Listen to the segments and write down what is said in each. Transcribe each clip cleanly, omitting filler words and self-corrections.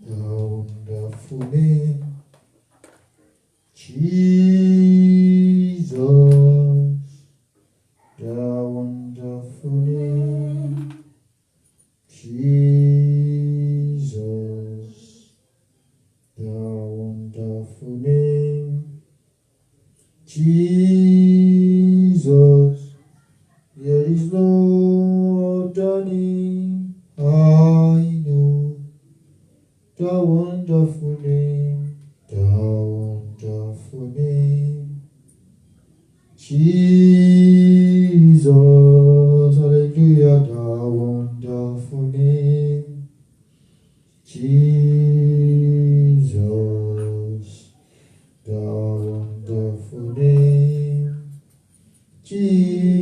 The wonderful name, Jesus. The wonderful name, Jesus. The wonderful name, Jesus. There is no other name I know. The wonderful name, Jesus. Hallelujah. The wonderful name, Jesus. The wonderful name, Jesus.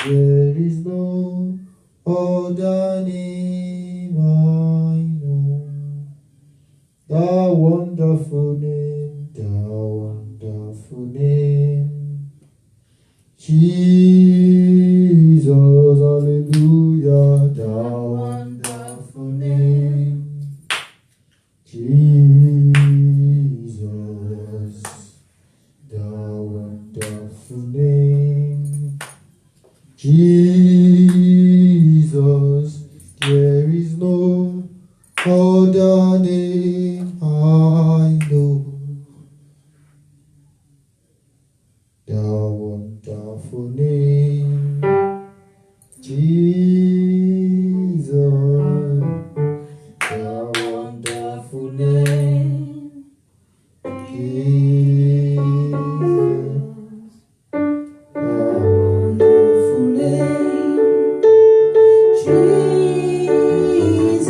There is no other name I know. The wonderful name, Jesus. Hallelujah. The wonderful name, Jesus. The wonderful name, Jesus. There is no other name I know. The wonderful name, Jesus. The wonderful name, Jesus. The wonderful name, Jesus.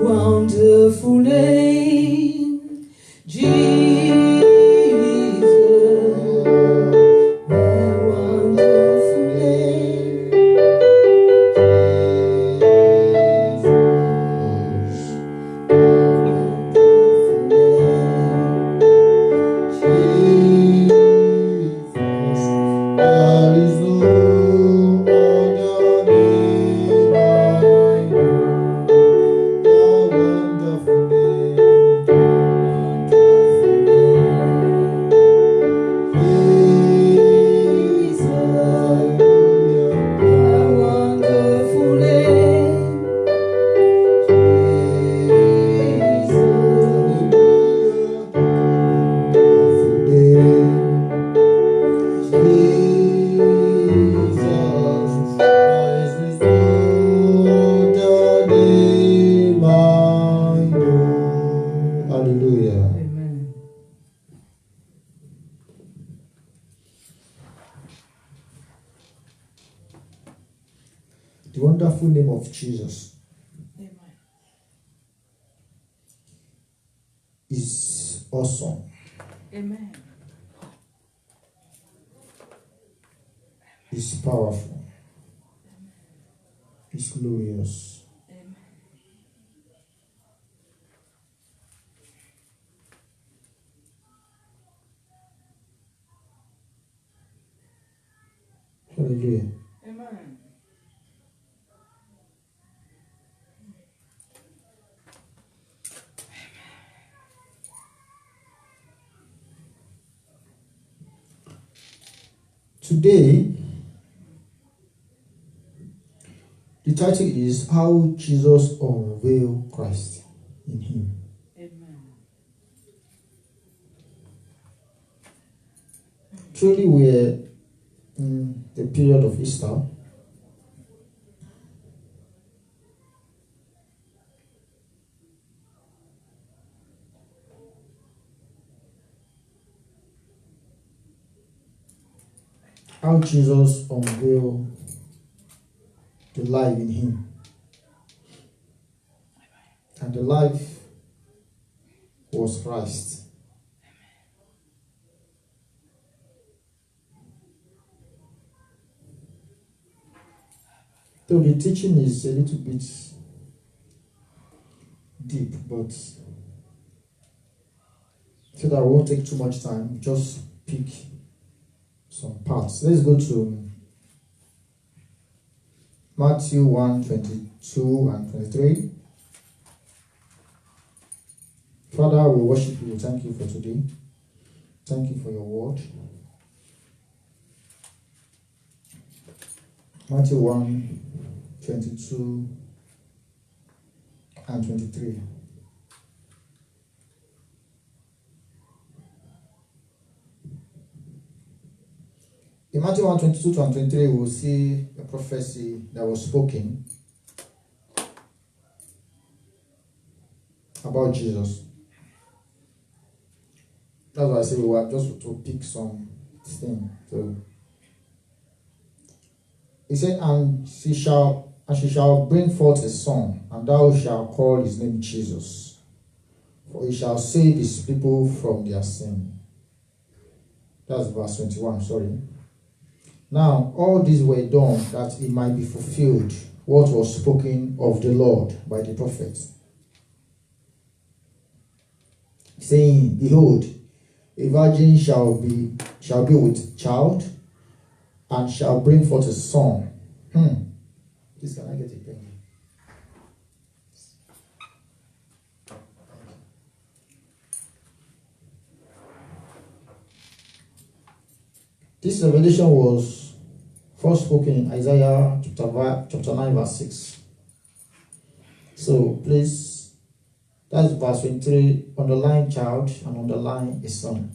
Wonderful name, Jesus. The wonderful name, Jesus. There is no other name I know. The wonderful name, Jesus. Hallelujah. The wonderful name, Jesus. Hallelujah. Amen. The wonderful name of Jesus is awesome. Amen. It's powerful. It's glorious. Amen. Hallelujah. Amen. Today, the title is How Jesus Unveiled Christ in Him. Amen. Truly, we're in the period of Easter. How Jesus unveiled the life in Him. And the life was Christ. So the teaching is a little bit deep, but so that I won't take too much time, just pick some parts. Let's go to Matthew 1:22 and 23. Father, we worship you. Thank you for today. Thank you for your word. Matthew 1:22 and 23. In Matthew 1:22 and 23, we will see a prophecy that was spoken about Jesus. That's why I say we were just to pick some thing. So he said, and she shall bring forth a son, and thou shalt call his name Jesus, for he shall save his people from their sin. That's verse 21, sorry. Now, all these were done that it might be fulfilled what was spoken of the Lord by the prophet, saying, Behold, a virgin shall be with child, and shall bring forth a son. Please, can I get a pen? This revelation was first spoken in Isaiah chapter 9, verse 6. So please, that's verse 23, underline child and underline a son.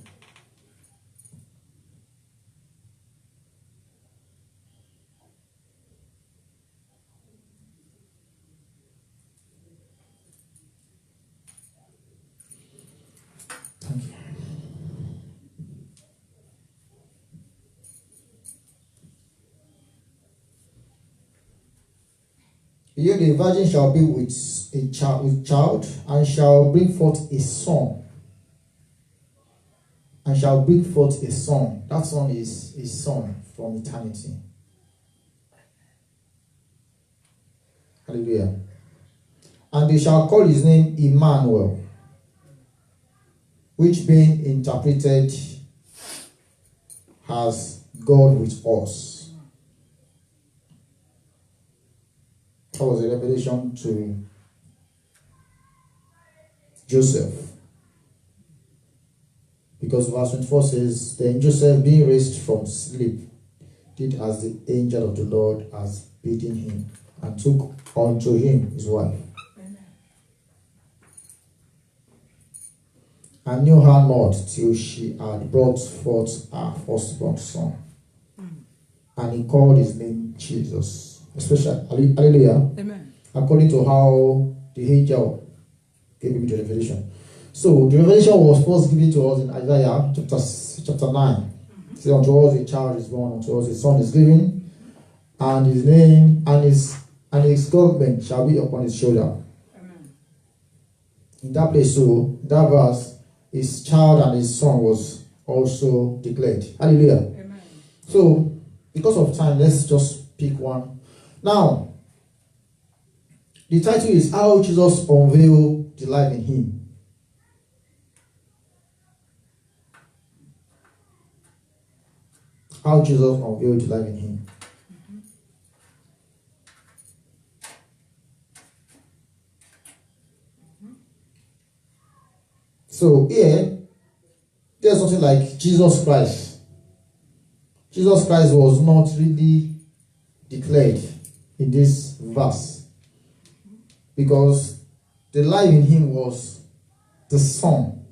Thank you. Here the virgin shall be with child, and shall bring forth a son. And shall bring forth a son. That son is his son from eternity. Hallelujah. And they shall call his name Emmanuel, which being interpreted as God with us. That was a revelation to Joseph. Because verse 24 says, Then Joseph, being raised from sleep, did as the angel of the Lord has bidden him, and took unto him his wife. And knew her not till she had brought forth her firstborn son. And he called his name Jesus. Especially, hallelujah. Amen. According to how the angel gave him the revelation. So the revelation was first given to us in Isaiah chapter 9. It says, unto us a child is born, unto us a son is given, and his name and his government shall be upon his shoulder. Amen. In that place, so that verse, his child and his son was also declared. Hallelujah. Amen. So, because of time, let's just pick one. Now, the title is How Jesus Unveiled the Life in Him. How Jesus unveiled the life in Him. So here, there's something like Jesus Christ. Jesus Christ was not really declared in this verse, because the life in him was the Son.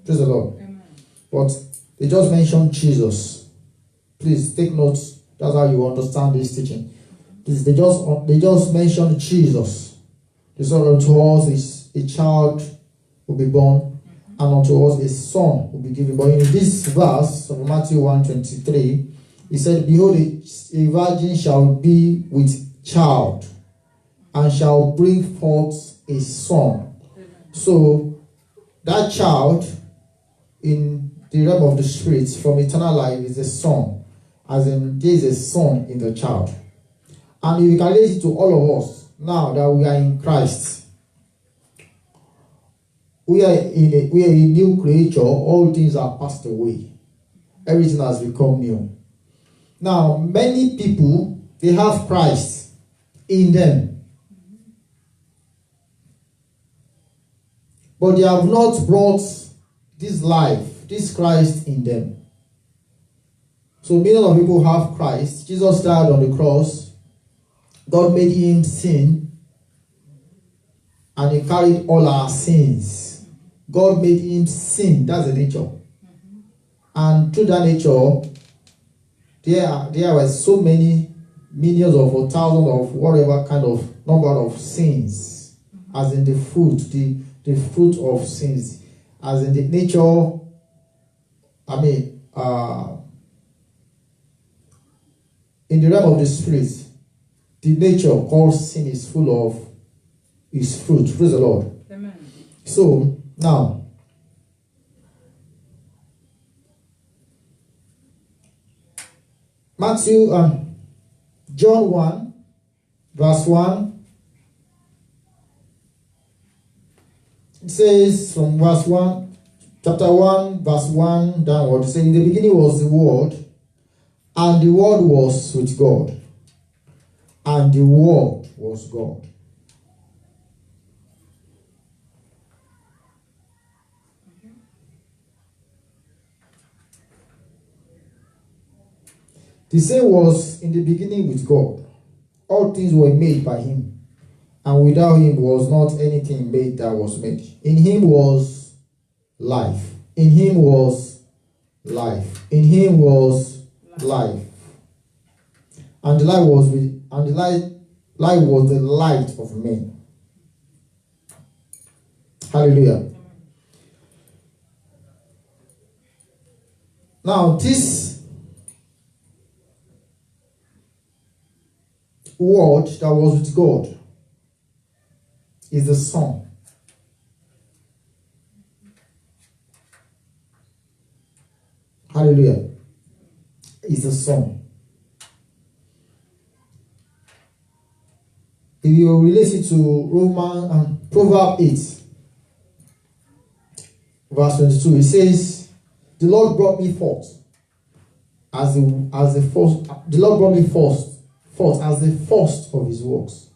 Praise the Lord. Amen. But they just mentioned Jesus. Please take notes. That's how you understand this teaching. Please, they just mentioned Jesus. They said, unto us is a child will be born, and unto us a son will be given. But in this verse of Matthew 1:23, he said, Behold, a virgin shall be with child, and shall bring forth a son. So that child in the realm of the spirits from eternal life is a son, as in there is a son in the child. And you can relate it to all of us now that we are in Christ. We are a new creature. All things are passed away. Everything has become new. Now, many people, they have Christ in them. But they have not brought this life, this Christ in them. So millions of people have Christ. Jesus died on the cross. God made him sin. And he carried all our sins. God made him sin. That's the nature. And through that nature, there were so many millions of or thousands of whatever kind of number of sins. As in the fruit, the fruit of sins. As in the nature, in the realm of the spirit, the nature called sin is full of his fruit. Praise the Lord. Amen. So, now, John 1, verse 1, it says from verse 1, chapter 1, verse 1 downward, it says, in the beginning was the Word, and the Word was with God, and the Word was God. The same was in the beginning with God. All things were made by him, and without him was not anything made that was made. In him was life. In him was life. In him was life. And the light was light was the light of men. Hallelujah. Now this Word that was with God is the Son. Hallelujah. Is the Son. If you relate it to Proverbs 8, verse 22, it says, the Lord brought me forth as the first. The Lord brought me forth as the first of his works.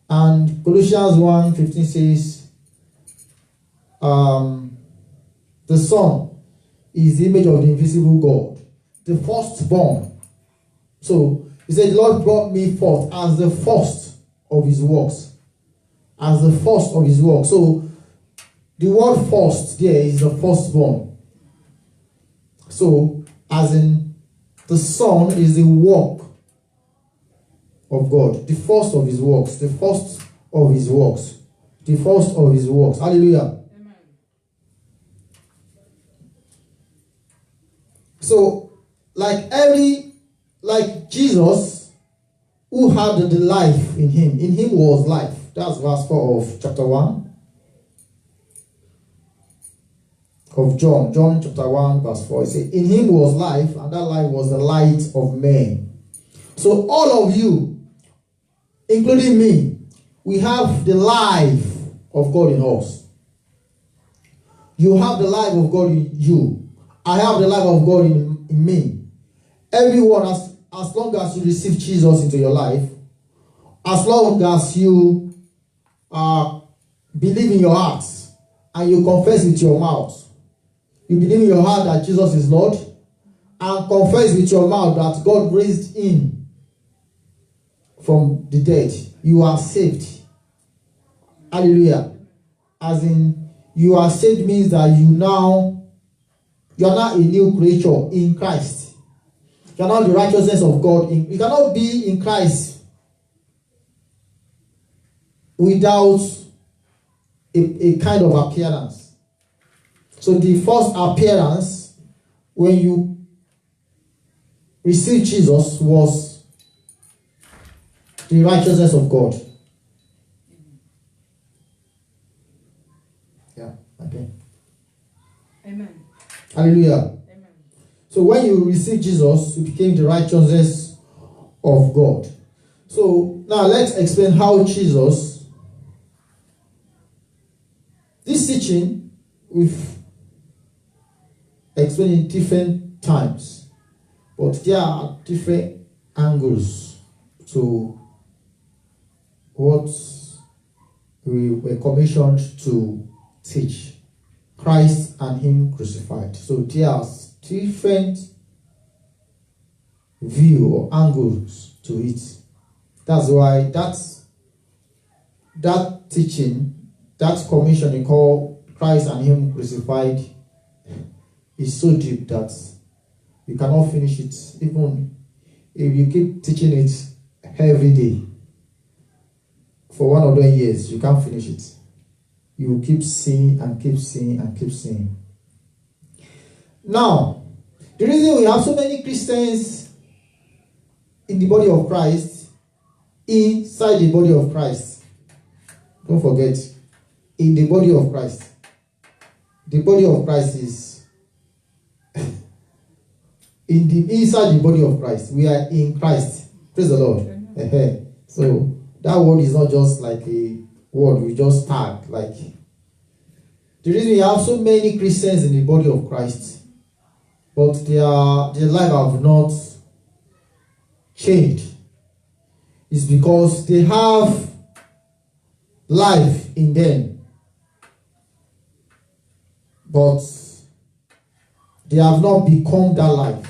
And Colossians 1:15 says, the Son is the image of the invisible God, the firstborn. So he said, the Lord brought me forth as the first of his works. As the first of his works. So the word first there is the firstborn. So as in the Son is the work of God, the first of his works, the first of his works, the first of his works. Hallelujah. Amen. So, like Jesus, who had the life in him was life. That's verse 4 of chapter 1 of John chapter 1, verse 4. It says, in him was life, and that life was the light of men. So all of you, including me, we have the life of God in us. You have the life of God in you. I have the life of God in me. Everyone, as long as you receive Jesus into your life, as long as you believe in your heart and you confess with your mouth, you believe in your heart that Jesus is Lord, and confess with your mouth that God raised him from the dead, you are saved. Hallelujah. As in, you are saved means that you are not a new creature in Christ. You are not the righteousness of God. You cannot be in Christ without a kind of appearance. So the first appearance when you received Jesus was the righteousness of God. Yeah, okay. Amen. Hallelujah. Amen. So when you received Jesus, you became the righteousness of God. So now let's explain how Jesus, this teaching we've explained in different times, but there are different angles to what we were commissioned to teach. Christ and Him crucified. So there are different view or angles to it. That's why that teaching, that commission you call Christ and Him crucified, is so deep that you cannot finish it, even if you keep teaching it every day for 1 or 2 years. You can't finish it. You will keep seeing and keep seeing and keep seeing. Now, the reason we have so many Christians in the body of Christ, inside the body of Christ, don't forget, in the body of Christ. The body of Christ is inside the body of Christ. We are in Christ. Praise the Lord. So that word is not just like a word we just tag. Like, the reason we have so many Christians in the body of Christ, but their life have not changed, is because they have life in them, but they have not become that life.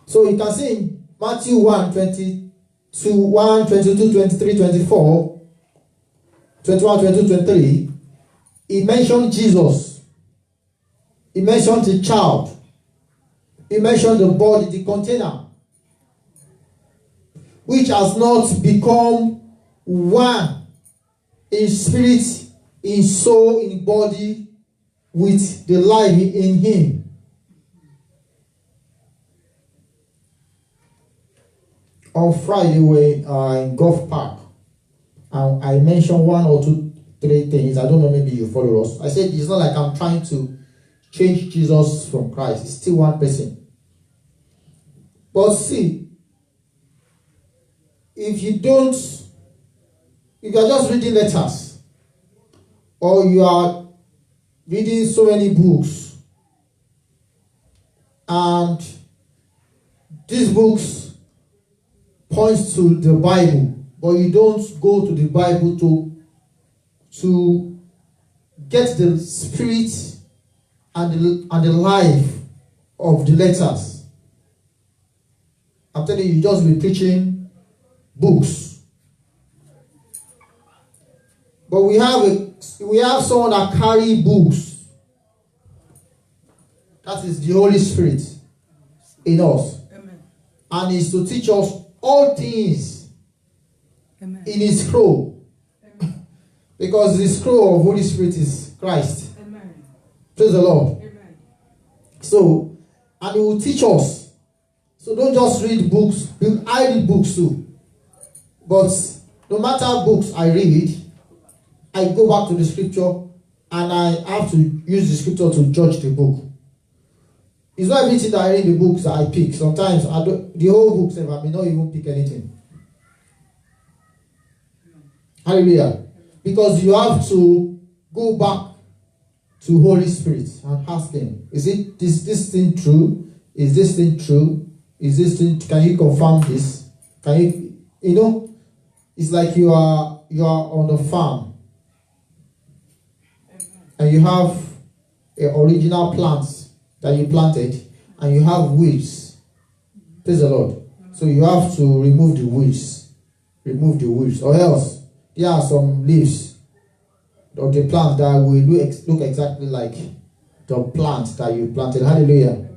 So you can see in Matthew 1, 22, 23, 24, 21, 22, 23, he mentioned Jesus. He mentioned the child. He mentioned the body, the container, which has not become one in spirit, in soul, in body, with the life in him. On Friday, we are in Golf Park, and I mentioned 1 or 2, 3 things. I don't know, maybe you follow us. I said it's not like I'm trying to change Jesus from Christ. It's still one person. But see, if you are just reading letters, or you are reading so many books, and these books points to the Bible, but you don't go to the Bible to get the spirit and the life of the letters, I'm telling you, just be preaching books. But we have someone that carry books. That is the Holy Spirit in us. Amen. And is to teach us all things. Amen. In his scroll. Amen. Because the scroll of Holy Spirit is Christ. Amen. Praise the Lord. Amen. So, and he will teach us. So don't just read books. I read books too. But no matter books I read, I go back to the scripture and I have to use the scripture to judge the book. It's not everything that I read in the books that I pick. Sometimes the whole book, I may not even pick anything. Hallelujah. Because you have to go back to Holy Spirit and ask him, is this thing true? Is this thing true? Is this thing, can you confirm this? Can you, it's like you are on the farm. And you have original plants that you planted, and you have weeds. Praise the Lord. So you have to remove the weeds. Remove the weeds. Or else, there are some leaves of the plant that will look exactly like the plant that you planted. Hallelujah.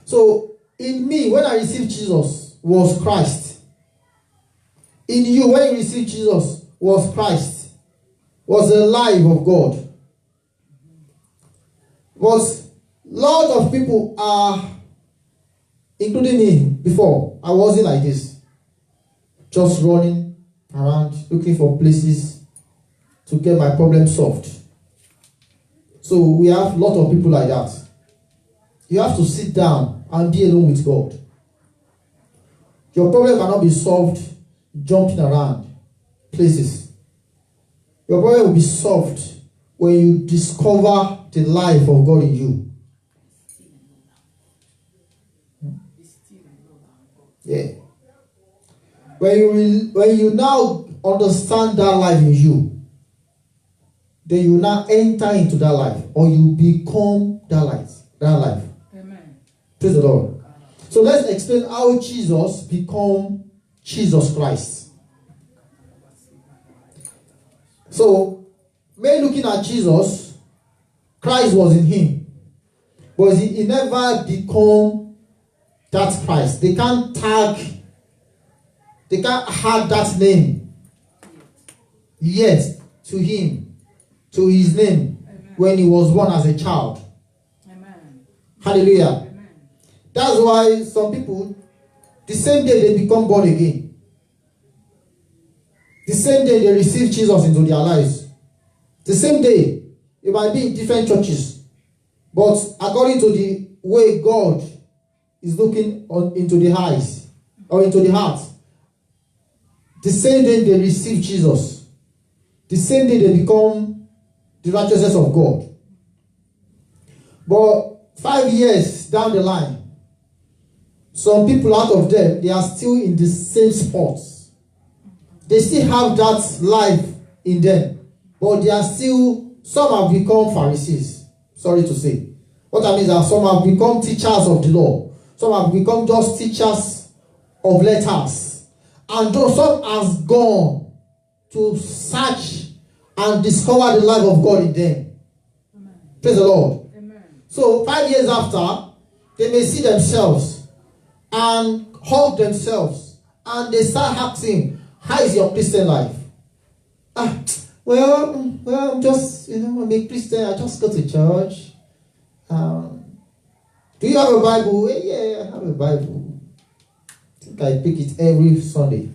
So, in me, when I received Jesus, was Christ. In you, when you received Jesus, was Christ. Was the life of God. But a lot of people are, including me before, I wasn't like this. Just running around, looking for places to get my problem solved. So we have a lot of people like that. You have to sit down and be alone with God. Your problem cannot be solved jumping around places. Your problem will be solved when you discover the life of God in you. Yeah. When you now understand that life in you, then you now enter into that life, or you become that life. Amen. Praise the Lord. So let's explain how Jesus become Jesus Christ. So, when looking at Jesus, Christ was in him, but he never become that Christ. They can't add that name yet to him, to his name. Amen. When he was born as a child. Amen. Hallelujah. Amen. That's why some people, the same day they become born again, the same day they receive Jesus into their lives, the same day, it might be in different churches, but according to the way God is looking into the eyes or into the heart, the same day they receive Jesus, the same day they become the righteousness of God. But 5 years down the line, some people out of them, they are still in the same spots. They still have that life in them, but they are still, some have become Pharisees. Sorry to say. What I mean is that some have become teachers of the law. Some have become just teachers of letters. And some has gone to search and discover the life of God in them. Amen. Praise the Lord. Amen. So 5 years after, they may see themselves and hug themselves, and they start asking, how is your Christian life? Well, I'm just, I'm a Christian. I just go to church. Do you have a Bible? Yeah, I have a Bible. I think I pick it every Sunday.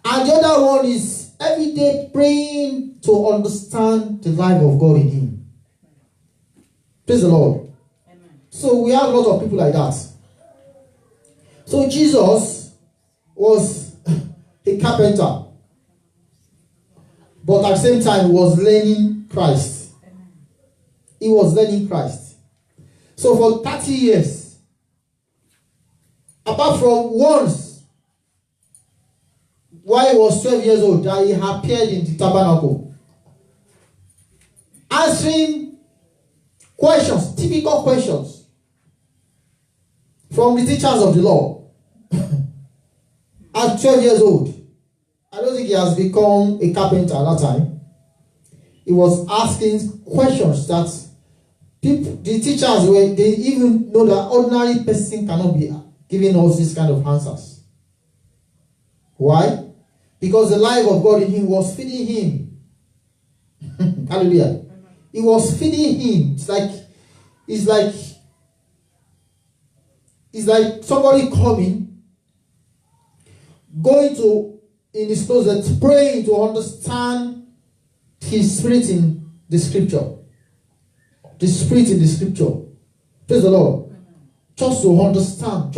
And the other one is every day praying to understand the life of God in him. Praise the Lord. Amen. So we have a lot of people like that. So Jesus was a carpenter, but at the same time he was learning Christ. He was learning Christ. So for 30 years, apart from once, while he was 12 years old, that he appeared in the tabernacle, answering questions, typical questions from the teachers of the law. At 12 years old, I don't think he has become a carpenter at that time. He was asking questions that people, the teachers were, they even know that ordinary person cannot be giving us this kind of answers. Why? Because the life of God in him was feeding him. Hallelujah. It was feeding him. It's like somebody coming, going to in his closet, praying to understand his spirit in the scripture. The spirit in the scripture. Praise the Lord. Just to understand.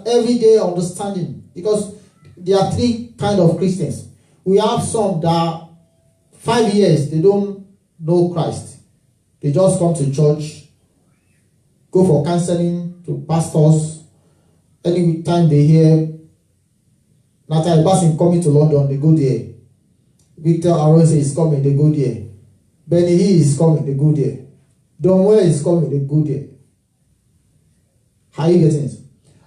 Every day understanding. Because there are three kind of Christians. We have some that 5 years they don't know Christ. They just come to church, go for counseling to pastors. Any time they hear Natalie Bassing coming to London, they go there. Victor Arose is coming, they go there. Benny He is coming, they go there. Don Ware is coming, they go there. How are you getting it?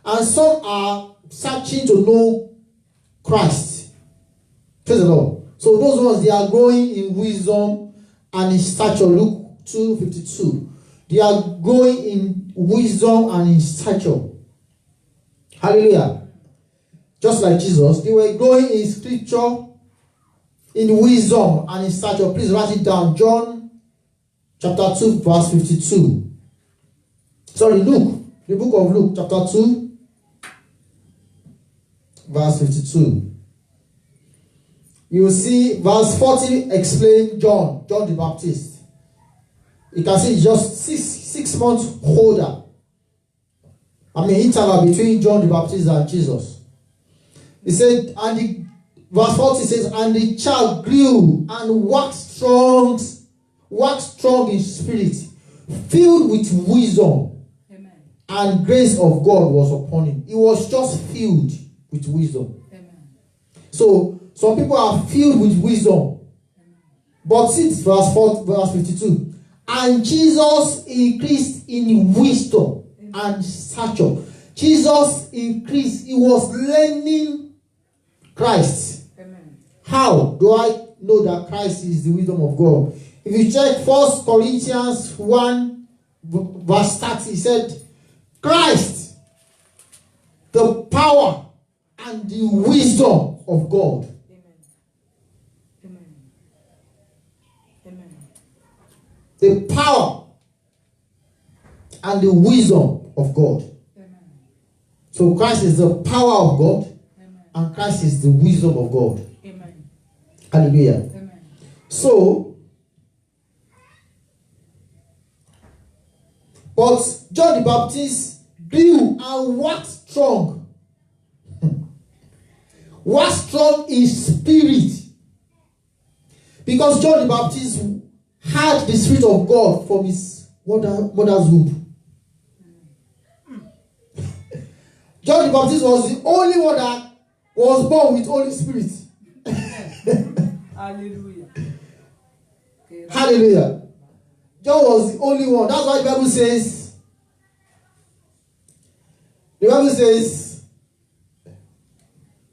And some are searching to know Christ. Praise the Lord. So those ones, they are growing in wisdom and in stature. Luke 2:52. They are growing in wisdom and in stature. Hallelujah. Just like Jesus, they were growing in scripture, in wisdom and in stature. Please write it down. John chapter 2 verse 52. Sorry, Luke. The book of Luke chapter 2 verse 52. You will see verse 40 explain John the Baptist. You can see just six months older. I mean, interval between John the Baptist and Jesus. He said, verse 40 says, and the child grew and waxed strong in spirit, filled with wisdom. Amen. And grace of God was upon him. He was just filled with wisdom. Amen. So some people are filled with wisdom. Amen. But see verse 52. And Jesus increased in wisdom and stature. Jesus increased. He was learning Christ. Amen. How do I know that Christ is the wisdom of God? If you check 1 Corinthians 1 verse 30, he said, Christ, the power and the wisdom of God. Amen. Amen. Amen. The power and the wisdom of God. Amen. So Christ is the power of God, Amen. and Christ is the wisdom of God. Amen. Hallelujah. Amen. So, but John the Baptist grew and waxed strong. Waxed strong in spirit. Because John the Baptist had the Spirit of God from his mother's womb. John the Baptist was the only one that was born with Holy Spirit. Hallelujah. Hallelujah. John was the only one. That's why the Bible says,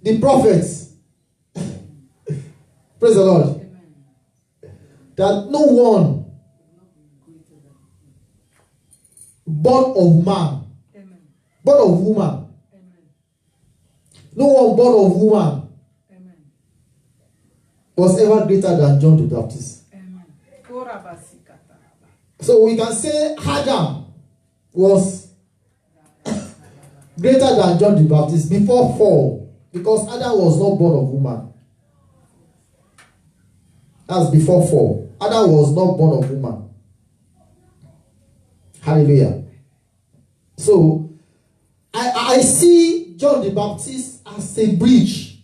the prophets, praise the Lord, Amen. that no one born of man, Amen. born of woman, Amen. no one born of woman Amen. was ever greater than John the Baptist. Amen. So we can say Adam was greater than John the Baptist before fall, because Adam was not born of woman. That's before fall. Adam was not born of woman. Hallelujah. So I see John the Baptist as a bridge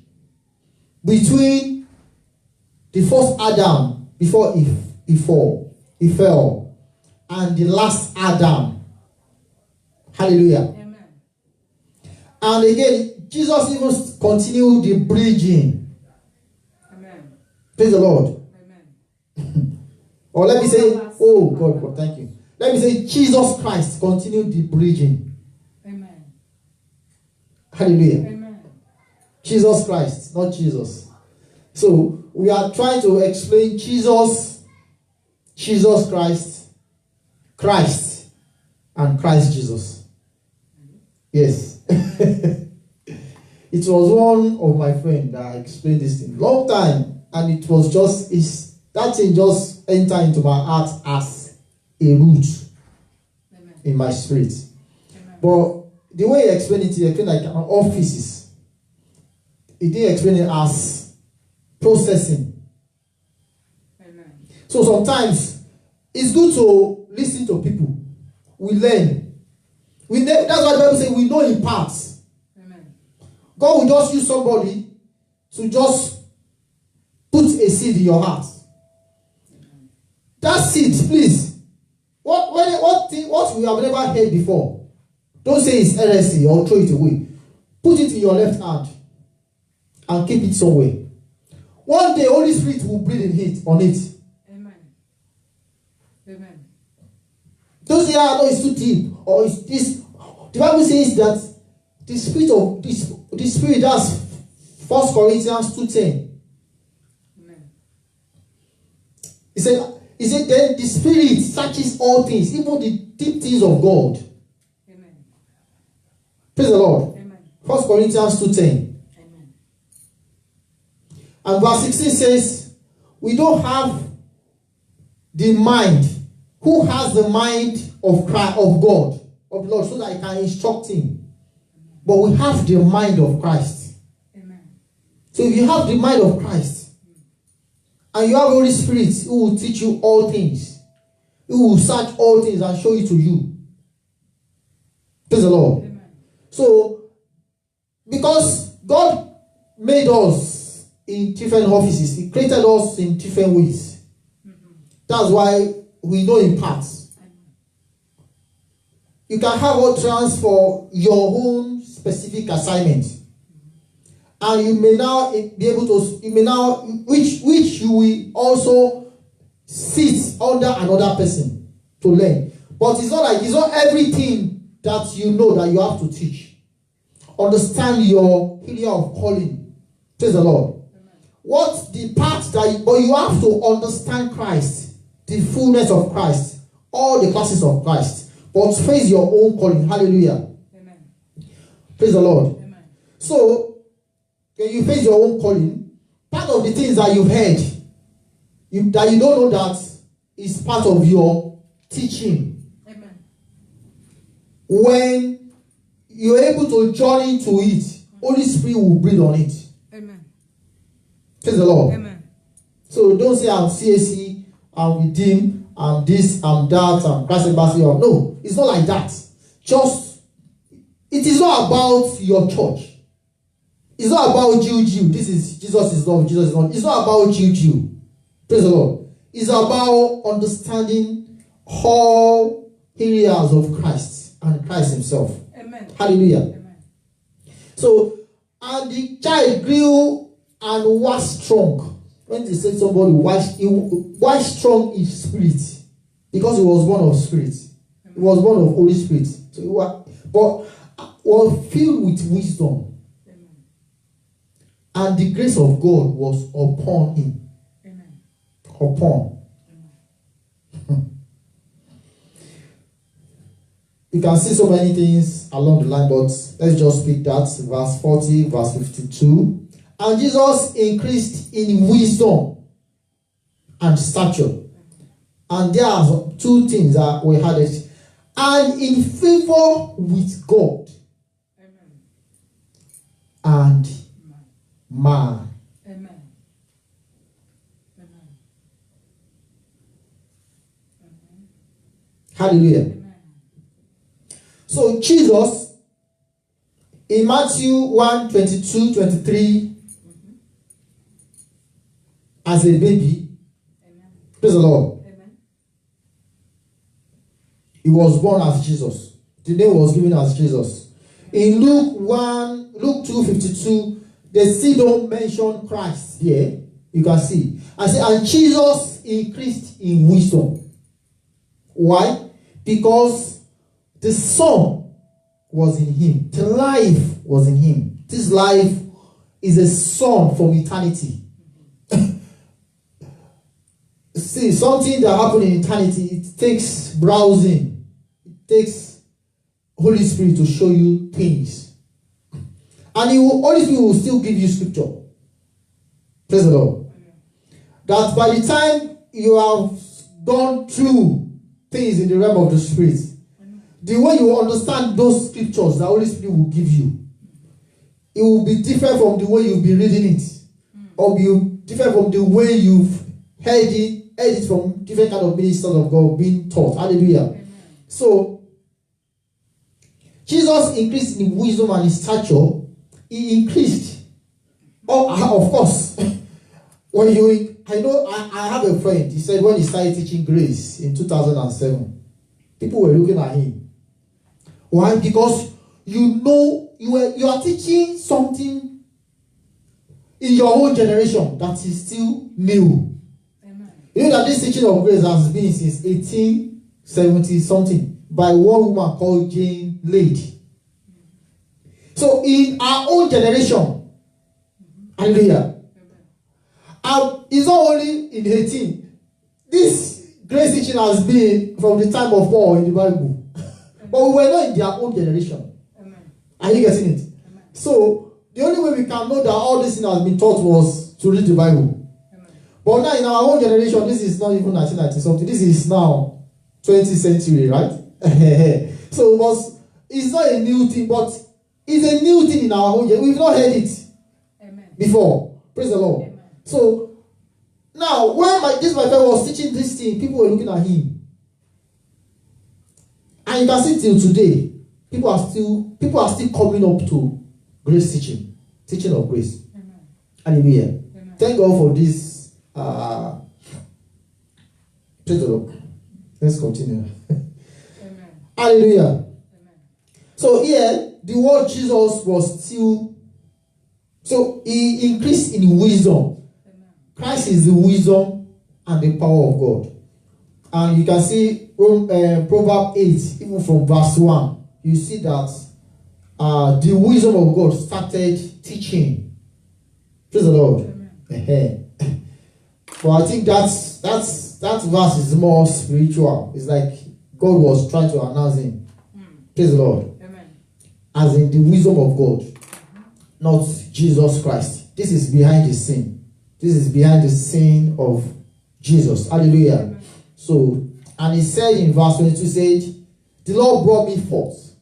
between the first Adam before he fell, and the last Adam. Hallelujah. Amen. And again, Jesus even continued the bridging. Amen. Praise the Lord. Amen. Or let me say, oh God, thank you. Let me say, Jesus Christ continued the bridging. Amen. Hallelujah. Amen. Jesus Christ, not Jesus. So we are trying to explain Jesus Christ, Christ, and Christ Jesus. Yes. It was one of my friends that explained this thing long time, and it was just that thing just entered into my heart as a root in my spirit. Amen. But the way he explained it, he explained like an offices. He didn't explain it as processing. Amen. So sometimes it's good to listen to people. We learn. That's why the Bible says we know in parts. Amen. God will just use somebody to just put a seed in your heart. That seed, please. What we have never heard before. Don't say it's heresy or throw it away. Put it in your left hand and keep it somewhere. One day, Holy Spirit will breathe on it. Amen. Amen. Don't say, no, it's too deep, or it's this. The Bible says that the spirit, that's 1 Corinthians 2:10. Amen. He said, then the Spirit searches all things, even the deep things of God. Amen. Praise the Lord. Amen. 1 Corinthians 2:10. Amen. And verse 16 says, we don't have the mind. Who has the mind of Christ, of God, of the Lord, so that I can instruct him? But we have the mind of Christ. Amen. So if you have the mind of Christ, and you have Holy Spirit who will teach you all things, He will search all things and show it to you. Praise the Lord. Amen. So, because God made us in different offices, He created us in different ways. That's why we know in parts. You can have utterance for your own specific assignment. And you may now be able to, which you will also sit under another person to learn. But it's not everything that you know that you have to teach. Understand your area of calling. Praise the Lord. What the part that, but you have to understand Christ, the fullness of Christ, all the classes of Christ. But face your own calling. Hallelujah. Amen. Praise the Lord. Amen. So, when you face your own calling, part of the things that you've heard, that you don't know that is part of your teaching. Amen. When you're able to journey into it, Holy Spirit will breathe on it. Amen. Praise the Lord. Amen. So don't say I'm CAC, I'm Redeem, I'm this, I'm that, I'm Christ Ambassador. No, it's not like that. Just, it is not about your church. It's not about Jew. This is Jesus is love, Jesus is not. It's not about Jew. Praise the Lord. It's about understanding all areas of Christ and Christ Himself. Amen. Hallelujah. Amen. So, and the child grew and was strong. When they say somebody was strong in spirit, because he was born of spirit, he was born of Holy Spirit. So he was filled with wisdom. And the grace of God was upon him. Amen. Upon. You can see so many things along the line, but let's just pick that. Verse 40, verse 52. And Jesus increased in wisdom and stature. And there are two things that we had it. And in favor with God. Amen. And man. Amen. Amen. Hallelujah. Amen. So Jesus, in Matthew 1, 22, 23, as a baby, Amen. praise the Lord, Amen. he was born as Jesus. The name was given as Jesus. In Luke 2, 52, they still don't mention Christ here. You can see. And Jesus increased in wisdom. Why? Because the Son was in him. The life was in him. This life is a son from eternity. See, something that happened in eternity, it takes browsing. It takes Holy Spirit to show you things. And Holy Spirit will still give you scripture. Praise the Lord. That by the time you have gone through things in the realm of the Spirit, the way you understand those scriptures, the Holy Spirit will give you, it will be different from the way you'll be reading it. Or be different from the way you've heard it from different kind of ministers of God being taught. Hallelujah. Amen. So, Jesus increased in wisdom and in stature. He increased. Oh, of course. I have a friend. He said when he started teaching grace in 2007, people were looking at him. Why? Because you are teaching something in your own generation that is still new. Amen. You know that this teaching of grace has been since 1870 something by one woman called Jane Lade. So in our own generation, hallelujah. It's not only in 18. This grace teaching has been from the time of Paul in the Bible. But we were not in their own generation. Amen. Are you getting it? Amen. So the only way we can know that all this thing has been taught was to read the Bible. Amen. But now in our own generation, this is not even 1990 something. This is now 20th century, right? So it's not a new thing, but it's a new thing in our own generation. We've not heard it Amen. before. Praise the Lord. Amen. So now when my friend was teaching this thing, people were looking at him. And you can see till today, people are still coming up to grace teaching of grace. Amen. Hallelujah. Amen. Thank God for this. Praise the Lord. Let's continue. Amen. Hallelujah. Amen. So here, the word Jesus was still. So he increased in wisdom. Amen. Christ is the wisdom and the power of God. And you can see Proverbs 8, even from verse 1, you see that the wisdom of God started teaching. Praise the Lord. Amen. But I think that verse is more spiritual. It's like God was trying to announce him. Praise the Lord. Amen. As in the wisdom of God, not Jesus Christ. This is behind the scene. This is behind the scene of Jesus. Hallelujah. Amen. So, and he said in verse 22, said, the Lord brought me forth.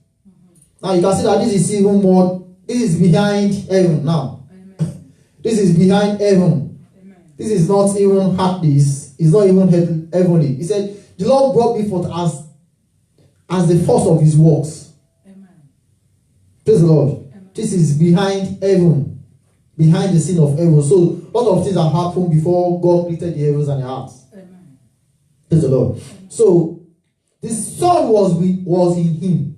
Now you can see that this is even more, this is behind heaven now. Amen. This is behind heaven. Amen. This is not even this. It's not even heavenly. He said, the Lord brought me forth as the first of his works. Amen. Praise the Lord. Amen. This is behind heaven. Behind the scene of heaven. So, a lot of things have happened before God created the heavens and the earth. Amen. Praise the Lord. So, the Son was in him.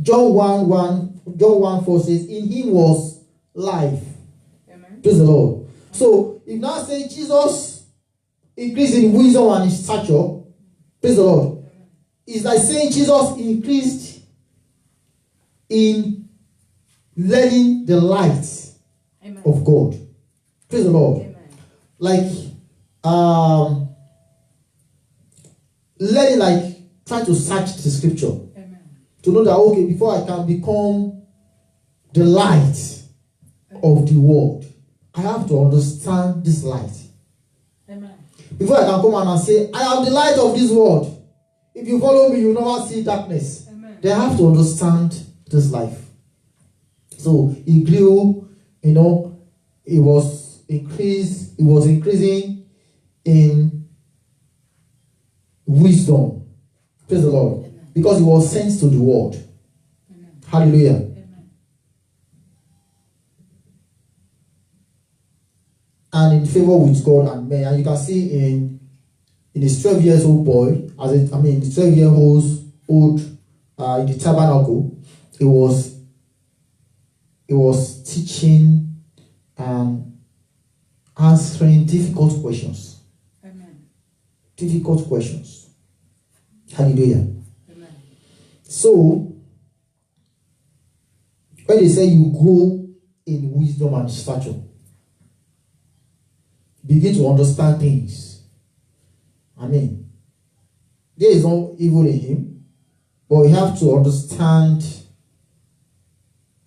John 1:4 says, in him was life. Amen. Praise the Lord. So, if now say Jesus increased in wisdom and in stature, praise the Lord. It's like saying Jesus increased in learning the light Amen. of God. Praise the Lord. Amen. Like learning, like trying to search the scripture Amen. to know that okay, before I can become the light of the world, I have to understand this light. Amen. Before I can come and say, I am the light of this world. If you follow me, you will never see darkness. Amen. They have to understand this life. So he grew, it was increasing in wisdom. Praise the Lord. Amen. Because he was sent to the world. Amen. Hallelujah. Amen. And in favor with God and men. And you can see in his 12 years old boy, the 12 year old in the tabernacle, he was teaching and answering difficult questions. Amen. Difficult questions. Hallelujah. Amen. So, when they say you grow in wisdom and stature, begin to understand things. There is no evil in him, but we have to understand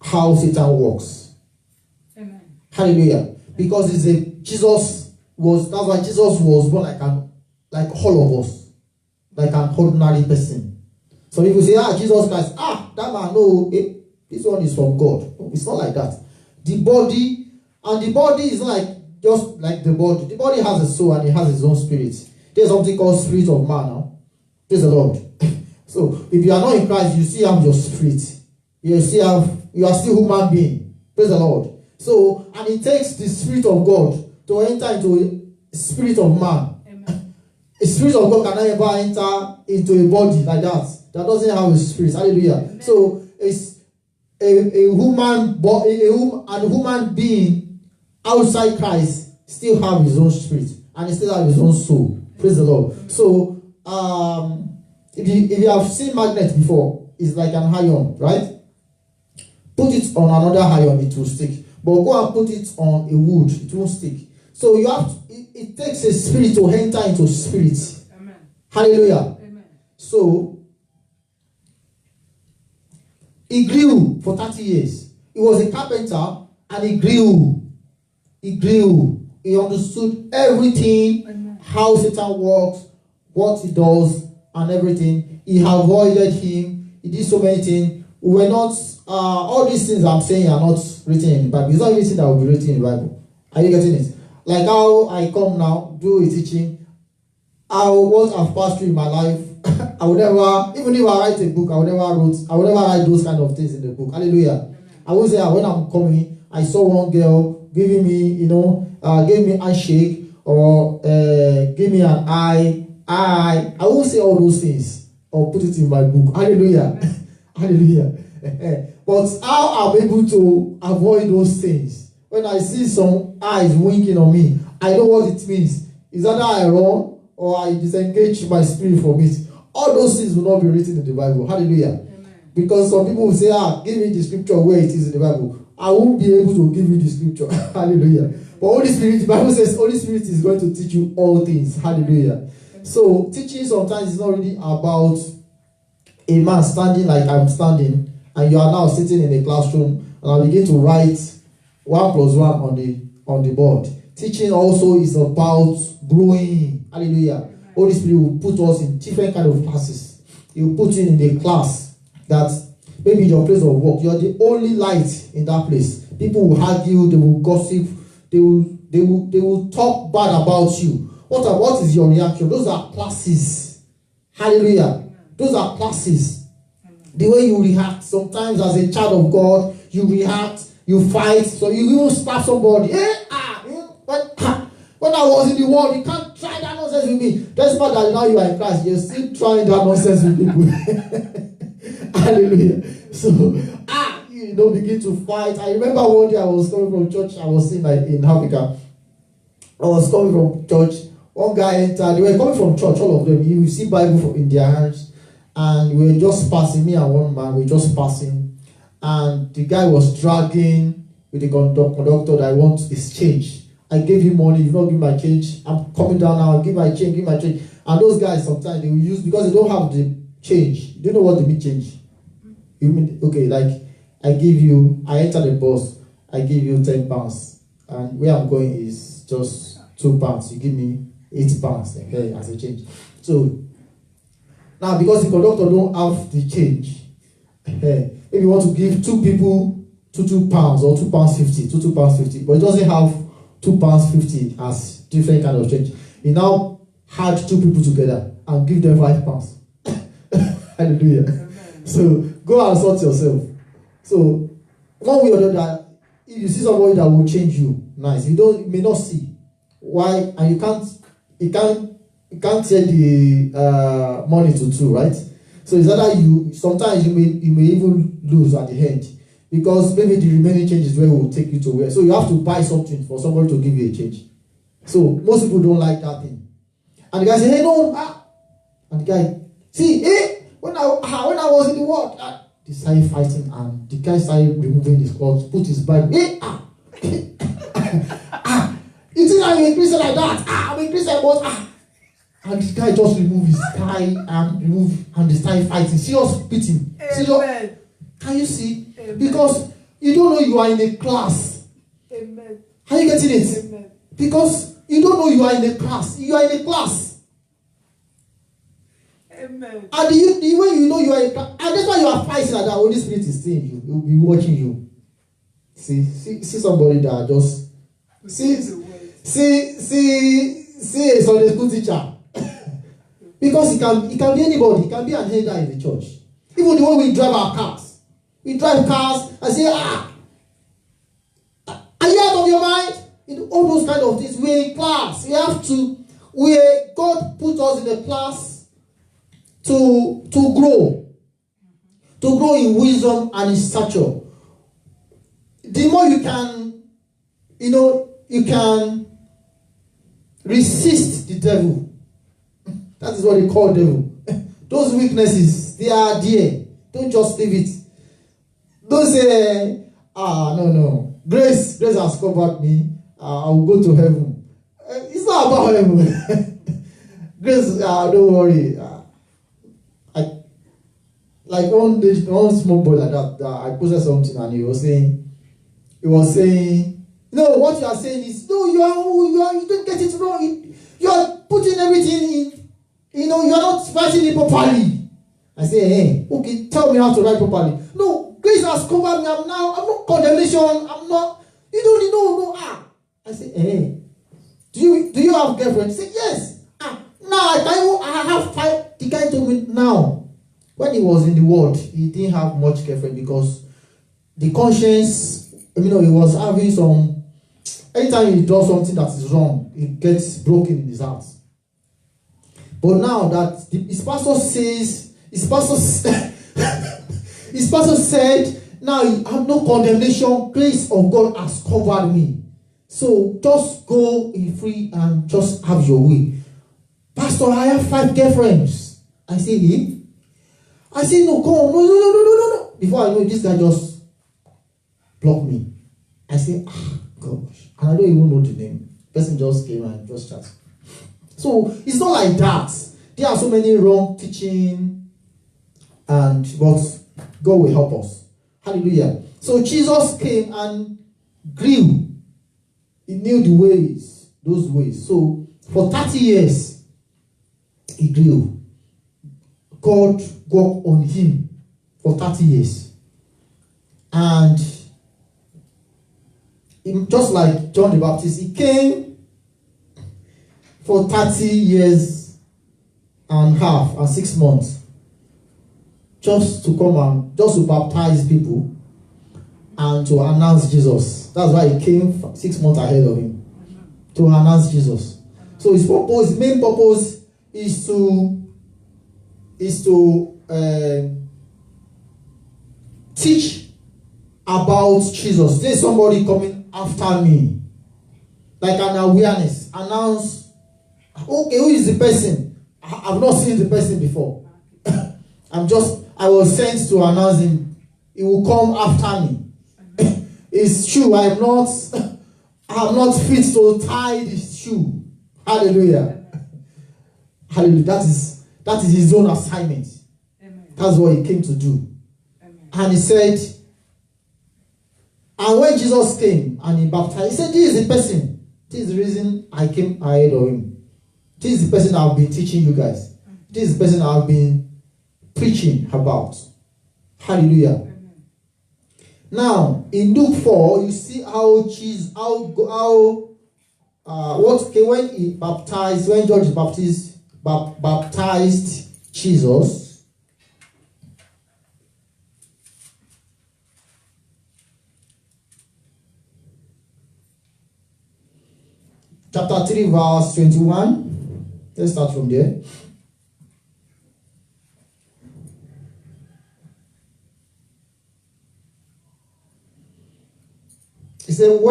how Satan works. Amen. Hallelujah. Because that's why Jesus was born like all of us, like an ordinary person. So if you say, Jesus Christ, that man, no, this one is from God. No, it's not like that. The body is not like just like the body. The body has a soul and it has its own spirit. There's something called spirit of man now. Praise the Lord. So if you are not in Christ, you still have your spirit. You are still human being. Praise the Lord. So, and it takes the spirit of God to enter into a spirit of man. Amen. A spirit of God cannot ever enter into a body like that. That doesn't have a spirit. Hallelujah. Amen. So it's a human being outside Christ still have his own spirit and he still have his own soul. Praise the Lord. Amen. So if you have seen magnet before, it's like an iron, right? Put it on another iron, it will stick. But go and put it on a wood, it won't stick. So you have to, it takes a spirit to enter into spirit. Amen. Hallelujah. Amen. So he grew for 30 years. He was a carpenter and he grew. He understood everything. Amen. How Satan works, what he does, and everything. He avoided him. He did so many things. We were not, all these things I'm saying are not written in the Bible. It's not anything that will be written in the Bible. Are you getting it? Like how I come now, do a teaching, what I've passed through in my life, I would never, even if I write a book, I would never write those kind of things in the book. Hallelujah. I would say when I'm coming, I saw one girl giving me, gave me a handshake or give me an eye. I won't say all those things or put it in my book. Hallelujah. Hallelujah. But how I'm able to avoid those things? When I see some eyes winking on me, I know what it means. Is either I run or I disengage my spirit from it. All those things will not be written in the Bible. Hallelujah. Amen. Because some people will say, give me the scripture where it is in the Bible. I won't be able to give you the scripture. Hallelujah. But Holy Spirit, the Bible says Holy Spirit is going to teach you all things. Hallelujah. Amen. So teaching sometimes is not really about a man standing like I'm standing, and you are now sitting in a classroom, and I begin to write 1 + 1 on the board. Teaching also is about growing. Hallelujah. Holy Spirit will put us in different kind of classes. He will put you in a class that maybe in your place of work, you are the only light in that place. People will argue, they will gossip, they will talk bad about you. What is your reaction? Those are classes. Hallelujah. Those are classes. The way you react. Sometimes as a child of God, you react, you fight, so you even slap somebody. When I was in the world, you can't try that nonsense with me. That's not that now you are in Christ, you're still trying that nonsense with people. Hallelujah. So, begin to fight. I remember one day I was coming from church, I was in Africa. I was coming from church. One guy entered, they were coming from church, all of them. You see Bible in their hands. And we were just passing, me and one man, we were just passing. And the guy was dragging with the conductor that I want his change. I gave him money, you not give my change. I'm coming down now, give my change. And those guys sometimes they will use, because they don't have the change. Do you know what they mean change? You mean, okay, like I enter the bus, I give you £10. And where I'm going is just £2. You give me £8 okay, as a change. So now because the conductor don't have the change, if you want to give 2 people £2 or £2.50, but it doesn't have £2.50 as different kind of change. He now had 2 people together and give them £5. Hallelujah. Amen. So go and sort yourself. So one way or the other, if you see somebody that will change you, nice. You may not see why, and you can't share the money to 2, right? So it's either sometimes you may even lose at the end. Because maybe the remaining change is where it will take you to where. So you have to buy something for somebody to give you a change. So most people don't like that thing. And the guy say, hey, no. And the guy, see, when I was in the world, they started fighting and the guy started removing his clothes, put his bag, you think I'm a Christian like that? I'm a Christian, but and the guy just removed his tie and they started fighting. Serious beating. Serious. Can you see? Amen. Because you don't know you are in a class. Amen. Are you getting it? Amen. Because you don't know you are in a class. You are in a class. Amen. And the way you know you are in a class, and that's why you are fighting like that. Holy Spirit is seeing you. He will be watching you. See somebody that just see a Sunday school teacher. Because it can be anybody. It can be an elder in the church. Even the way we drive our cars. We drive cars and say, are you out of your mind? All those kind of things. We're in class. God put us in a class to grow. To grow in wisdom and in stature. The more you can resist the devil. That is what they call devil. Those weaknesses, they are there. Don't just leave it. Don't say, no. Grace has covered me. I will go to heaven. It's not about heaven. Grace, don't worry. Like one small boy like that, I posted something and he was saying, no, what you are saying is, no, you don't get it wrong. You are putting everything in, you are not writing it properly. I say, hey, okay, tell me how to write properly. No, grace has covered me. I'm not condemnation. I'm not, you don't know. I say, hey, do you have girlfriend? Say, yes. Now I have 5. The guy told now, when he was in the world, he didn't have much girlfriend because the conscience, he was having some. Anytime he does something that is wrong, it gets broken in his heart. But now that his pastor said, now I have no condemnation, grace of God has covered me. So just go in free and just have your way. Pastor, I have 5 girlfriends. I say, hey? I say, no, come on, no. Before I know it, this guy just blocked me. I say, gosh. And I don't even know the name. The person just came and just chatted. So it's not like that. There are so many wrong teaching, but God will help us. Hallelujah. So Jesus came and grew. He knew the ways, those ways. So for 30 years, he grew. God worked on him for 30 years. And just like John the Baptist, he came for 30 years and half and 6 months just to come and just to baptize people and to announce Jesus. That's why he came 6 months ahead of him, to announce Jesus. So his main purpose is to teach about Jesus. There's somebody coming after me, like an awareness, announce, okay, who is the person? I've not seen the person before. I was sent to announce him. He will come after me. It's true, I am not fit to tie this shoe. Hallelujah. Hallelujah. That is his own assignment. Amen. That's what he came to do. Amen. And he said, and when Jesus came and he baptized, he said, this is the person. This is the reason I came ahead of him. This is the person I've been teaching you guys. This is the person I've been preaching about. Hallelujah. Amen. Now, in Luke 4, you see when he baptized, when John the Baptist baptized Jesus. Chapter 3, verse 21. Let's start from there. He said,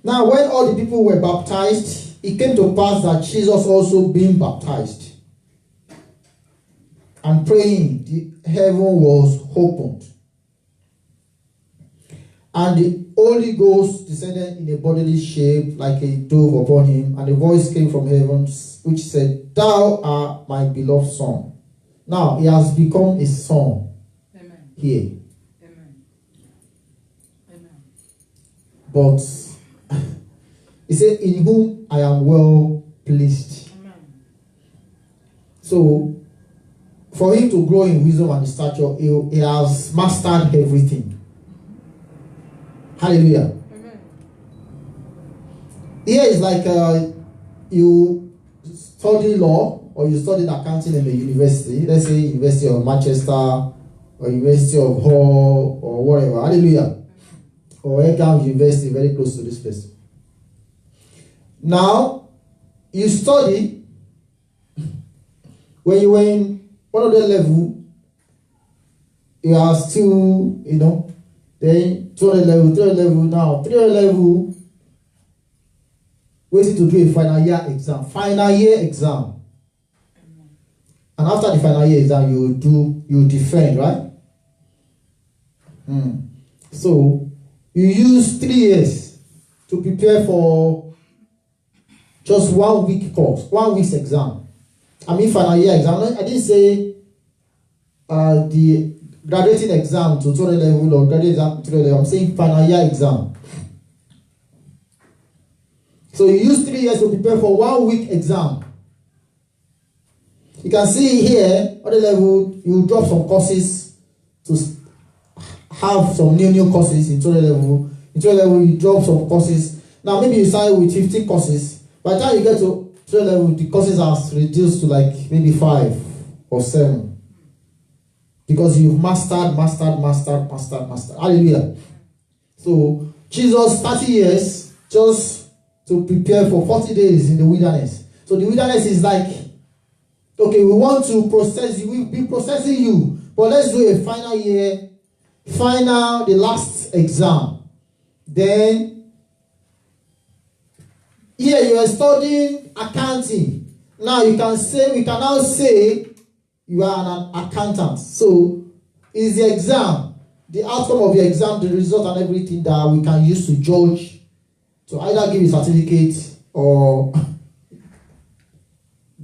Now, when all the people were baptized, it came to pass that Jesus also being baptized. And praying, the heaven was opened. And the Holy Ghost descended in a bodily shape like a dove upon him. And a voice came from heaven which said, Thou art my beloved Son. Now, he has become a son. Amen. Here. Amen. Amen. But he said, in whom I am well pleased. Amen. So, for him to grow in wisdom and stature, he has mastered everything. Hallelujah. Amen. Here is like you study law or you study accounting in the university. Let's say University of Manchester or University of Hull or whatever. Hallelujah. Or Ekam University, very close to this place. Now, you study. When you were in one of the level, you are still, then 200 level now, 300 level, waiting to do a final year exam. And after the final year exam, you defend, right? So, you use 3 years to prepare for just 1 week course, 1 week's exam. I mean final year exam. I didn't say the graduating exam to 200 level or graduating exam to 300 level. I'm saying final year exam. So you use 3 years to prepare for 1 week exam. You can see here, other level, you drop some courses to have some new courses in 200 level. In 200 level, you drop some courses. Now maybe you start with 15 courses. By the time you get to So level, the courses are reduced to like maybe 5 or 7. Because you've mastered. Hallelujah. So Jesus 30 years just to prepare for 40 days in the wilderness. So the wilderness is like, okay, we want to process you, we'll be processing you, but let's do a final year, the last exam. Then here you are studying accounting. Now we can now say you are an accountant. So is the exam, the outcome of the exam, the result and everything that we can use to judge, to either give you a certificate or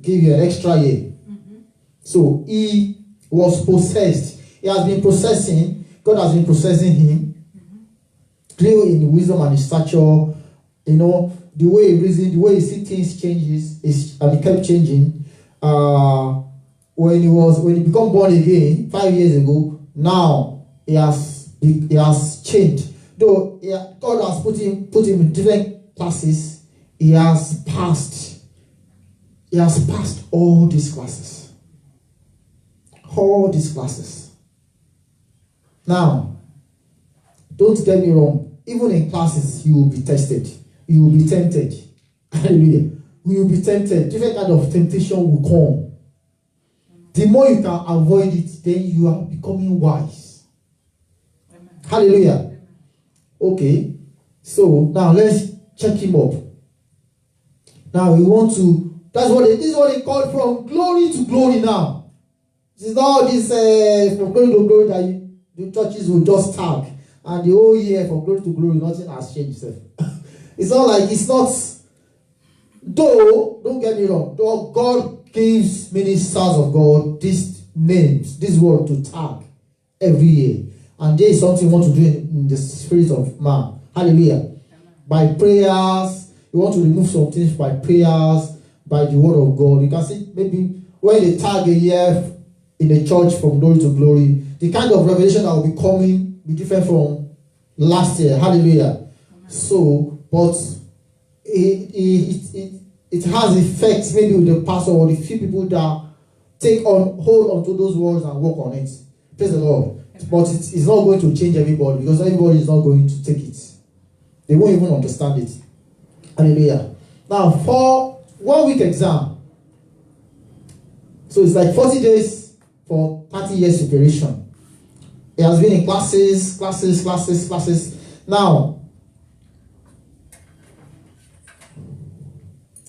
give you an extra year. So he was possessed. He has been processing. God has been processing him. Grew in wisdom and in stature. You know, the way he reasoned, the way he sees things changes. And he kept changing. When he became born again 5 years ago, now he has changed. Though God has put him in different classes, he has passed. He has passed all these classes. All these classes. Now, don't get me wrong. Even in classes, you will be tested. You will be tempted. Hallelujah. You will be tempted. Different kind of temptation will come. The more you can avoid it, then you are becoming wise. Amen. Hallelujah. Amen. Okay. So now let's check him up. Now we want to. This is what they call from glory to glory now. This is not this from glory to glory that the churches will just tag. And the whole year from glory to glory, nothing has changed. It's not like, it's not, though, don't get me wrong, though God gives ministers of God these names, this word to tag every year. And there is something you want to do in the spirit of man. Hallelujah. Amen. By prayers, you want to remove some things by prayers, by the word of God. You can see maybe when they tag a year in the church from glory to glory, the kind of revelation that will be coming be different from last year. Hallelujah. Amen. So, but it has effects maybe with the pastor or the few people that hold on to those words and work on it. Praise the Lord. Amen. But it's not going to change everybody, because everybody is not going to take it. They won't even understand it. Hallelujah. Now, for 1 week exam, so it's like 40 days for 30 years preparation. He has been in classes. Now,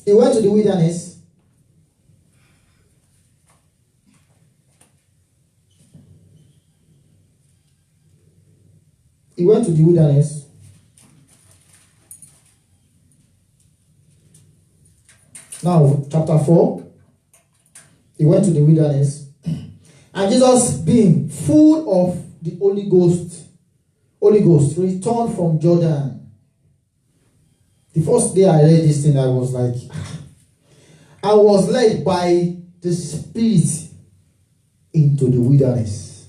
he went to the wilderness. He went to the wilderness. Now, chapter 4. He went to the wilderness. And Jesus, being full of the Holy Ghost, returned from Jordan. The first day I read this thing, I was like, I was led by the Spirit into the wilderness.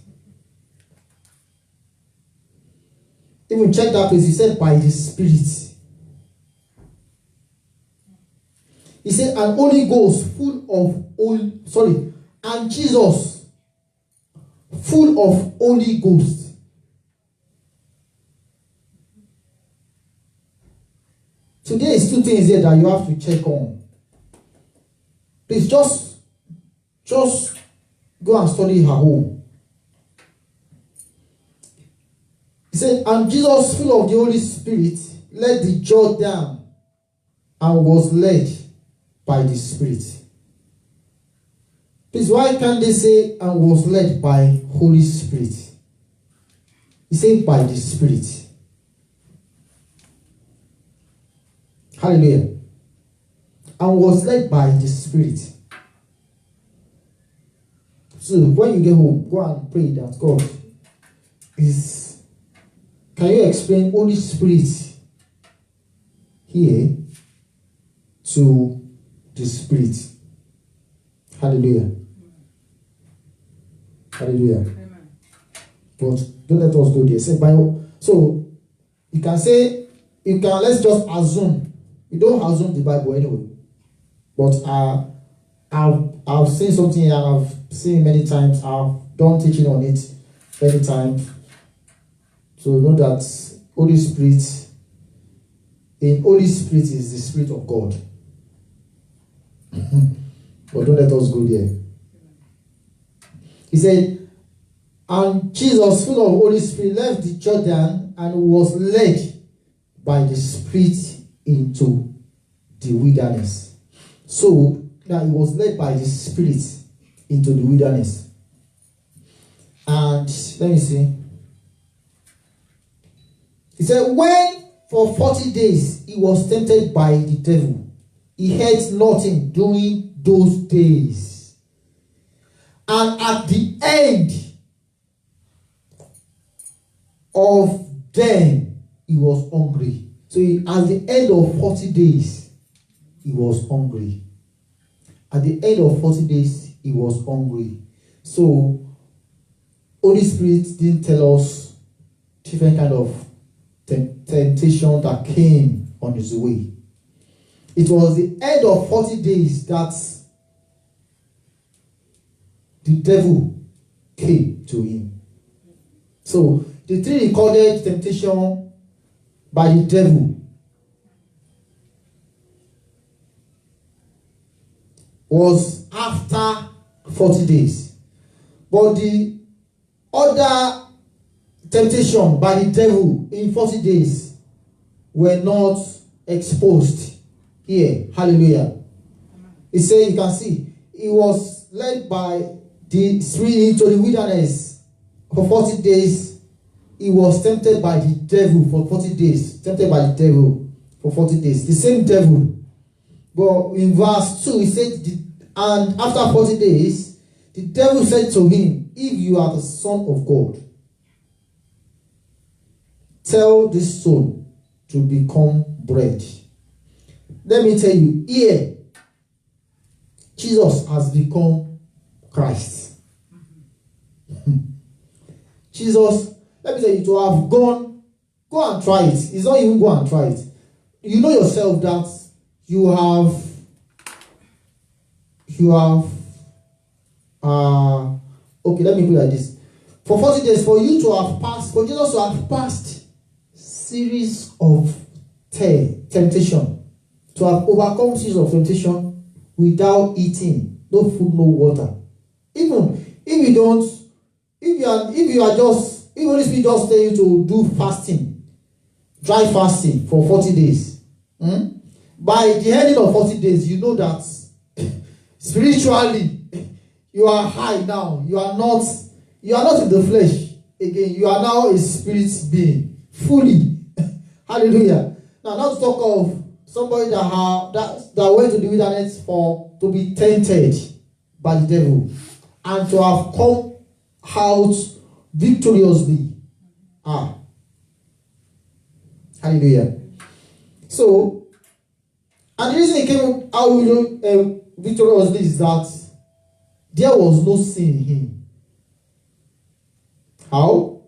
Even check that place, he said by the Spirit. He said, and Holy Ghost and Jesus full of Holy Ghost. So there is 2 things here that you have to check on. Please just go and study her home. He said, and Jesus full of the Holy Spirit led the Jordan and was led by the Spirit. Please, why can't they say and was led by Holy Spirit? He said by the Spirit. Hallelujah. And was led by the Spirit. So when you get home, go and pray that God is. Can you explain Holy Spirit here to the Spirit? Hallelujah. Hallelujah. Amen. But don't let us go there. Say Bible. So let's just assume. You don't assume the Bible anyway. But I've seen something and I've seen it many times. I've done teaching on it many times. So know that Holy Spirit is the Spirit of God. But don't let us go there. He said, and Jesus, full of Holy Spirit, left the Jordan and was led by the Spirit into the wilderness. So that he was led by the Spirit into the wilderness. And let me see. He said, when for 40 days he was tempted by the devil, he had nothing during those days. And at the end of them, he was hungry. So at the end of 40 days, he was hungry. At the end of 40 days, he was hungry. So, Holy Spirit didn't tell us different kind of temptation that came on his way. It was the end of 40 days that the devil came to him. So, the three recorded temptation by the devil was after 40 days. But the other temptation by the devil in 40 days were not exposed here. Hallelujah. He said, you can see, he was led by the Spirit into the wilderness for 40 days. He was tempted by the devil for 40 days. Tempted by the devil for 40 days. The same devil. But in verse 2, he said, and after 40 days, the devil said to him, if you are the Son of God, tell this stone to become bread. Let me tell you, here, Jesus has become Christ. Jesus, let me tell you, to have go and try it. It's not even go and try it. You know yourself that you have okay, let me put it like this. For 40 days, for Jesus to have passed series of temptation, to have overcome series of temptation without eating, no food, no water. Even if you don't, if you are just, if Holy Spirit just tell you to do fasting, dry fasting for 40 days. By the ending of 40 days, you know that spiritually you are high now. You are not in the flesh again. You are now a spirit being fully. Hallelujah. Now, not to talk of somebody that went to the wilderness to be tempted by the devil and to have come out victoriously. Hallelujah. So, and the reason he came out victoriously is that there was no sin in him. How?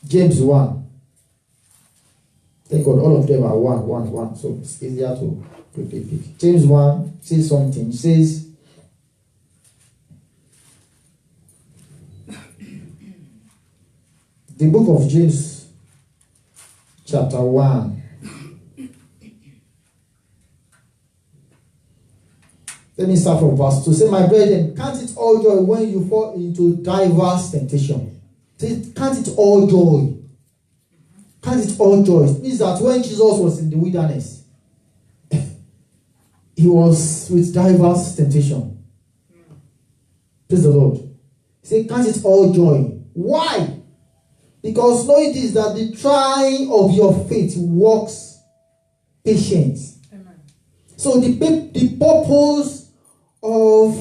James 1. Thank God, all of them are 1. So it's easier to quickly pick. James 1 says something. It says, the book of James, chapter 1. Let me start from verse 2. Say, my brethren, count it all joy when you fall into diverse temptation. Say, count it all joy. Count it all joy. It means that when Jesus was in the wilderness, he was with diverse temptation. Praise the Lord. Say, count it all joy. Why? Because knowing this, that the trying of your faith works patience. Amen. So the purpose of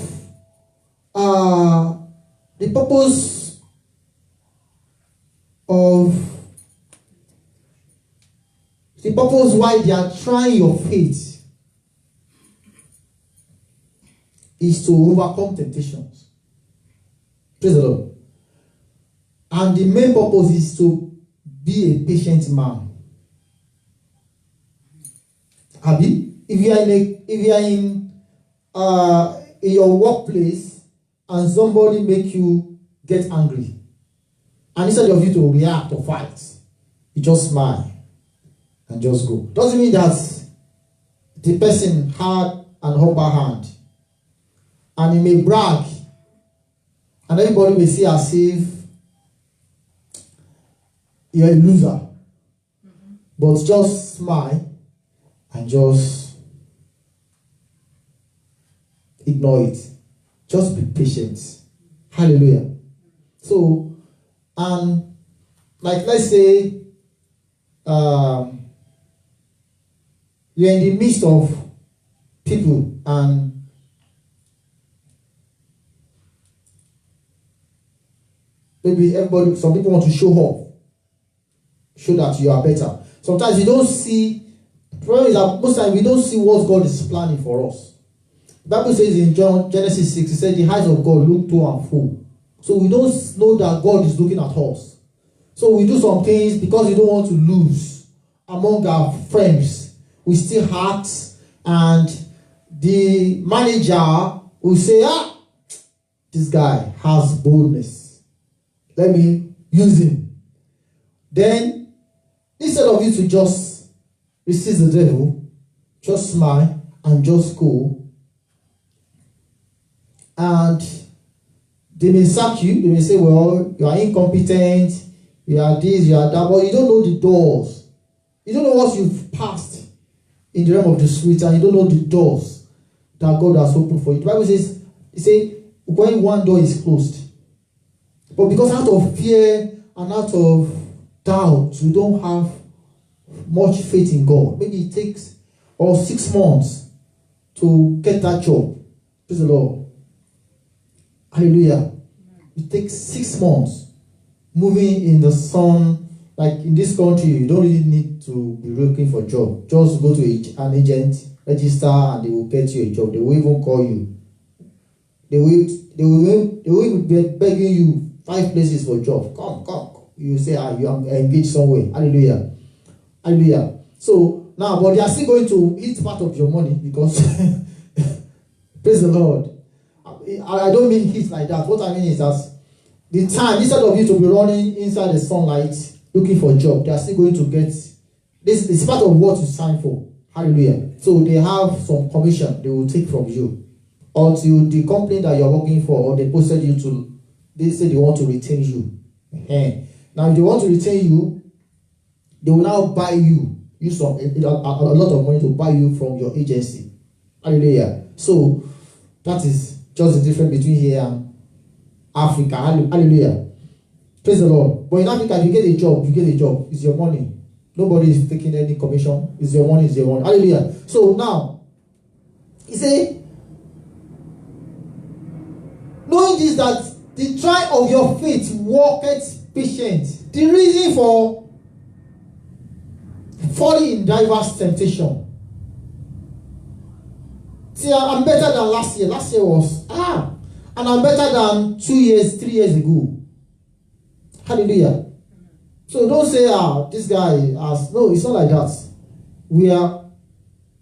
why they are trying your faith is to overcome temptations. Praise the Lord. And the main purpose is to be a patient man. Abi? if you are in your workplace and somebody make you get angry, and instead of you to react or fight, you just smile and just go. Doesn't mean that the person had an upper hand, and he may brag, and everybody may see as if you're a loser. But just smile and just ignore it. Just be patient. Hallelujah. So, and like let's say you're in the midst of people, and maybe some people want to show off, show that you are better. Sometimes you don't see, the problem is that most times we don't see what God is planning for us. The Bible says in Genesis 6, it said the eyes of God look to and fro. So we don't know that God is looking at us. So we do some things because we don't want to lose among our friends. We still act, and the manager will say, this guy has boldness. Let me use him. Then, instead of you to just resist the devil, just smile and just go. And they may sack you. They may say, well, you are incompetent, you are this, you are that, but you don't know the doors. You don't know what you've passed in the realm of the spirit, and you don't know the doors that God has opened for you. The Bible says, when one door is closed, but because out of fear and out of doubt, we don't have much faith in God. Maybe it takes 6 months to get that job. Praise the Lord. Hallelujah. It takes 6 months moving in the sun. Like in this country, you don't really need to be looking for a job. Just go to an agent, register, and they will get you a job. They will even call you. They will be begging you 5 places for a job. Come. You say, you are engaged somewhere. Hallelujah. Hallelujah. So now, but they are still going to eat part of your money because praise the Lord. I don't mean hit like that. What I mean is that the time, instead of you to be running inside the sunlight looking for a job, they are still going to get this. Is part of what you signed for. Hallelujah. So they have some commission they will take from you until the company that you are working for, or they posted you to, they say they want to retain you. Now if they want to retain you, they will now buy you. Use a lot of money to buy you from your agency. Hallelujah. So that is just the difference between here and Africa. Hallelujah. Praise the Lord. But in Africa, if you get a job, you get a job. It's your money. Nobody is taking any commission. It's your money, it's your money. Hallelujah. So now, he say, knowing this, that the trial of your faith worketh patient. The reason for falling in diverse temptation. See, I'm better than last year. Last year was, and I'm better than 2 years, 3 years ago. Hallelujah. So don't say, this guy has, no, it's not like that. We are,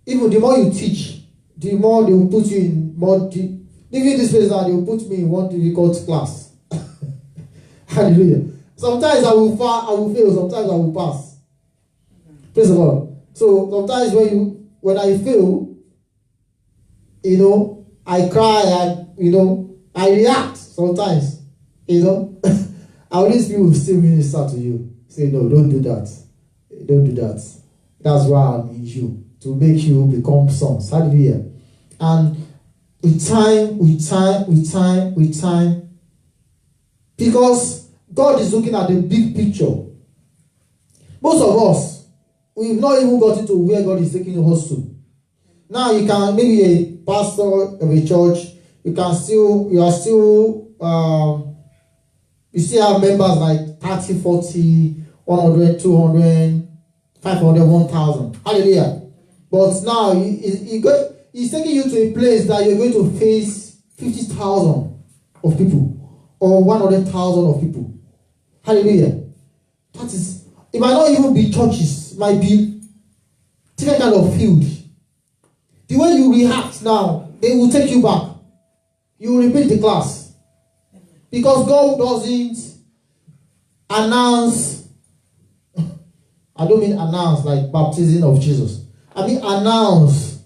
even the more you teach, the more they will put you in more deep. Leaving this place now, they will put me in one difficult class. Hallelujah. Sometimes I will fail, sometimes I will pass. Praise the Lord. So sometimes when I fail, I cry, I react sometimes, and all these people still minister to you. Say, no, don't do that. Don't do that. That's why I'm in you, to make you become sons. Hallelujah. And with time, because God is looking at the big picture. Most of us, we've not even gotten to where God is taking us to. Now you can, maybe a pastor of a church, you still have members like 30, 40, 100, 200, 500, 1,000. Hallelujah. But now he's taking you to a place that you're going to face 50,000 of people or 100,000 of people. Hallelujah. That is, it might not even be churches, it might be different kind of field. the way you react now, they will take you back. You will repeat the class. Because God doesn't announce, I don't mean announce like baptism of Jesus. I mean announce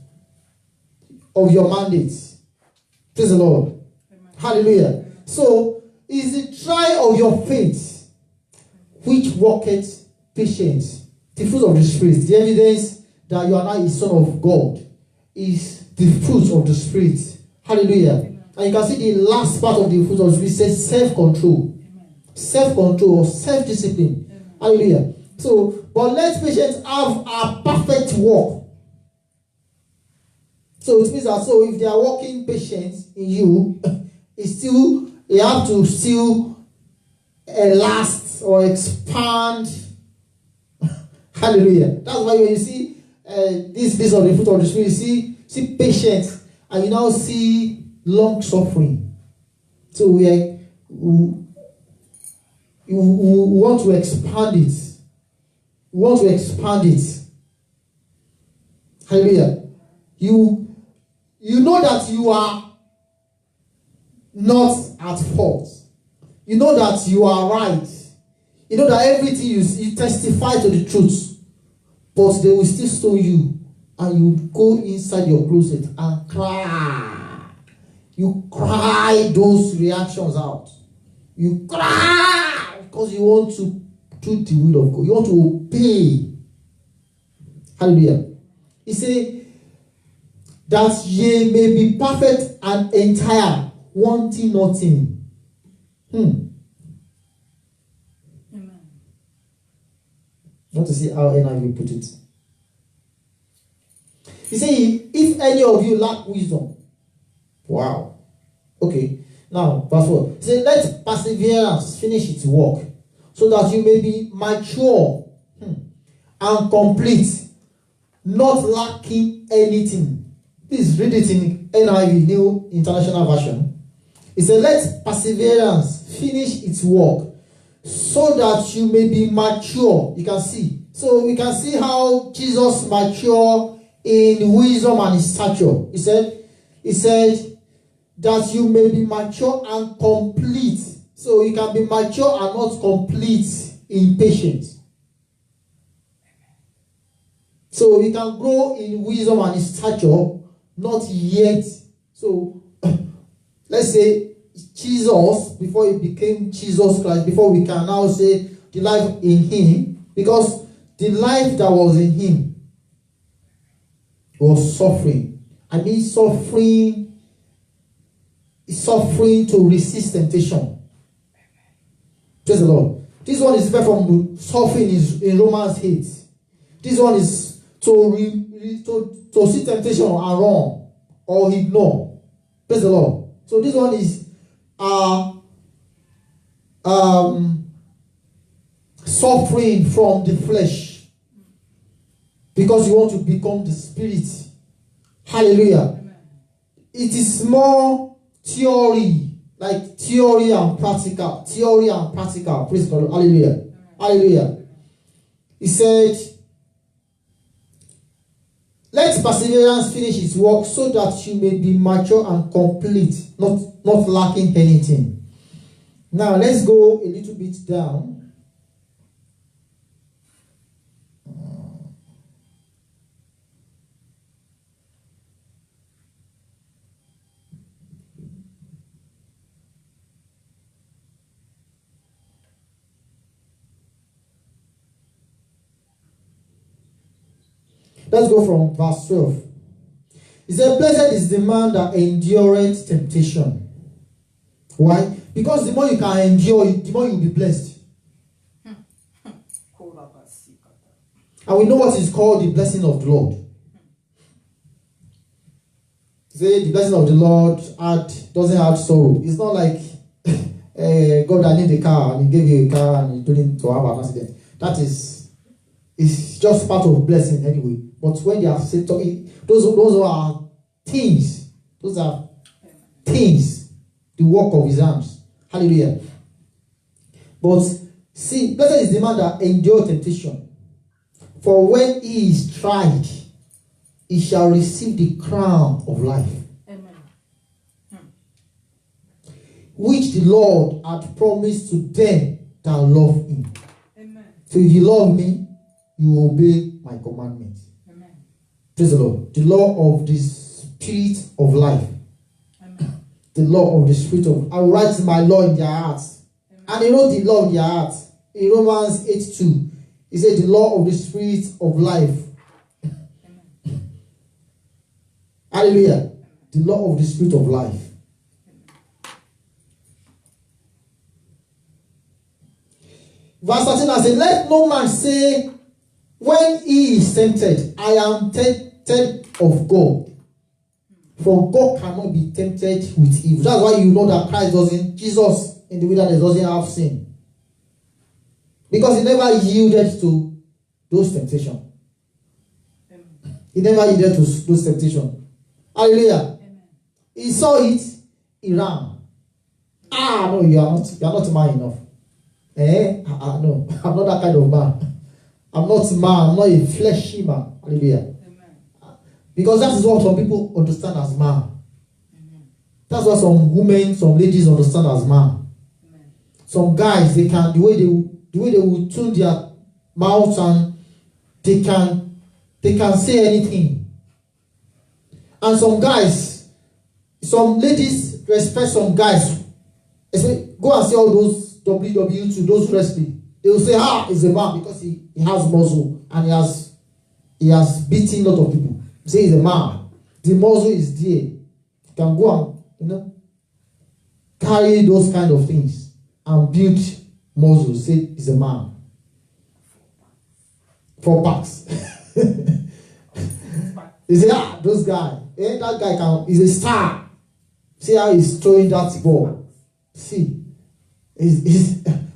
of your mandate. Praise the Lord. Amen. Hallelujah. So, is the trial of your faith which worketh patience, the fruit of the Spirit, the evidence that you are now a son of God, is the fruit of the Spirit. Hallelujah. Amen. And you can see the last part of the fruit of the Spirit says self-control. Self-control or self-discipline. Hallelujah. So, but let patience have a perfect work. So it means that so if they are working patience in you, it's still you have to still last or expand. Hallelujah. That's why when you see this of the fruit of the Spirit, you see patience, and you now see long suffering. So we want to expand it. We want to expand it. Hallelujah. You know that you are not at fault. You know that you are right. You know that everything you testify to the truth. But they will still stone you. And you go inside your closet and cry. You cry those reactions out. You cry because you want to do the will of God. You want to obey. Hallelujah. He said, that ye may be perfect and entire, wanting nothing. Amen. I want to see how NIV put it. He said, if any of you lack wisdom. Wow. Okay. Now, verse 4. He said, let perseverance finish its work, so that you may be mature and complete, not lacking anything. Please read it in NIV, New International Version. It says, let perseverance finish its work, so that you may be mature. You can see. So we can see how Jesus matured in wisdom and in stature. He said that you may be mature and complete. So you can be mature and not complete in patience. So you can grow in wisdom and in stature, not yet. So let's say Jesus, before he became Jesus Christ, before we can now say the life in him, because the life that was in him was suffering. I mean suffering to resist temptation. Praise the Lord. This one is different from suffering in Romans 8. This one is to see temptation and run or ignore. Praise the Lord. So this one is suffering from the flesh, because you want to become the spirit. Hallelujah. Amen. It is more theory, like theory and practical. Theory and practical. Praise God. Hallelujah. Amen. Hallelujah. He said, let perseverance finish its work, so that you may be mature and complete, not lacking anything. Now let's go a little bit down. Let's go from verse 12. He said, blessed is the man that endureth temptation. Why? Because the more you can endure it, the more you'll be blessed. And we know what is called the blessing of the Lord. Say the blessing of the Lord doesn't add sorrow. It's not like God, I need a car, and he gave you a car and you didn't to have an accident. That is, it's just part of blessing anyway. But when they are talking, those are things. Those are things. The work of his arms. Hallelujah. But see, blessed is the man that endures temptation. For when he is tried, he shall receive the crown of life, Amen. which the Lord had promised to them that love him. Amen. So if you love me, you obey my commandments. Amen. Praise the Lord. The law of the spirit of life. Amen. The law of the spirit of, I will write my law in their hearts. Amen. And he wrote the law in their hearts. In Romans 8:2, he said the law of the spirit of life. Amen. Hallelujah. The law of the spirit of life. Verse 13, I said, let no man say, when he is tempted, I am tempted of God. For God cannot be tempted with evil. That's why you know that Jesus in the wilderness doesn't have sin. Because he never yielded to those temptations. He never yielded to those temptations. Hallelujah. Amen. He saw it, he ran. No, you are not man enough. No, I'm not that kind of man. I'm not man, I'm not a fleshy man. Hallelujah. Amen. Because that is what some people understand as man. Amen. That's what some women, some ladies understand as man. Amen. Some guys, the way they will tune their mouth and they can say anything. And some guys, some ladies respect some guys. Go and see all those WW2, those wrestling. They will say, he's a man because he has muscle and he has beaten a lot of people. Say he's a man. The muscle is there. You can go and carry those kind of things and build muscle. Say he's a man. 4 packs. They say, those guys. That guy he's a star. See how he's throwing that ball. See.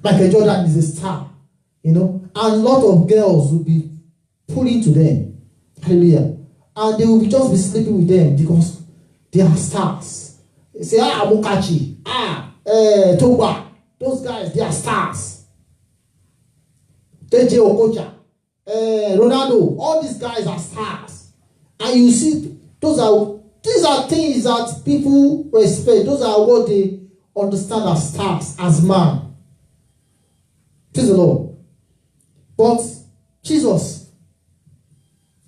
Michael Jordan is a star. And a lot of girls will be pulling to them. Hallelujah. And they will just be sleeping with them because they are stars. They say, Mukachi, Toba. Those guys, they are stars. TJ Okocha, Ronaldo, all these guys are stars. And you see, these are things that people respect. Those are what they understand as stars, as man. Praise the Lord. But Jesus,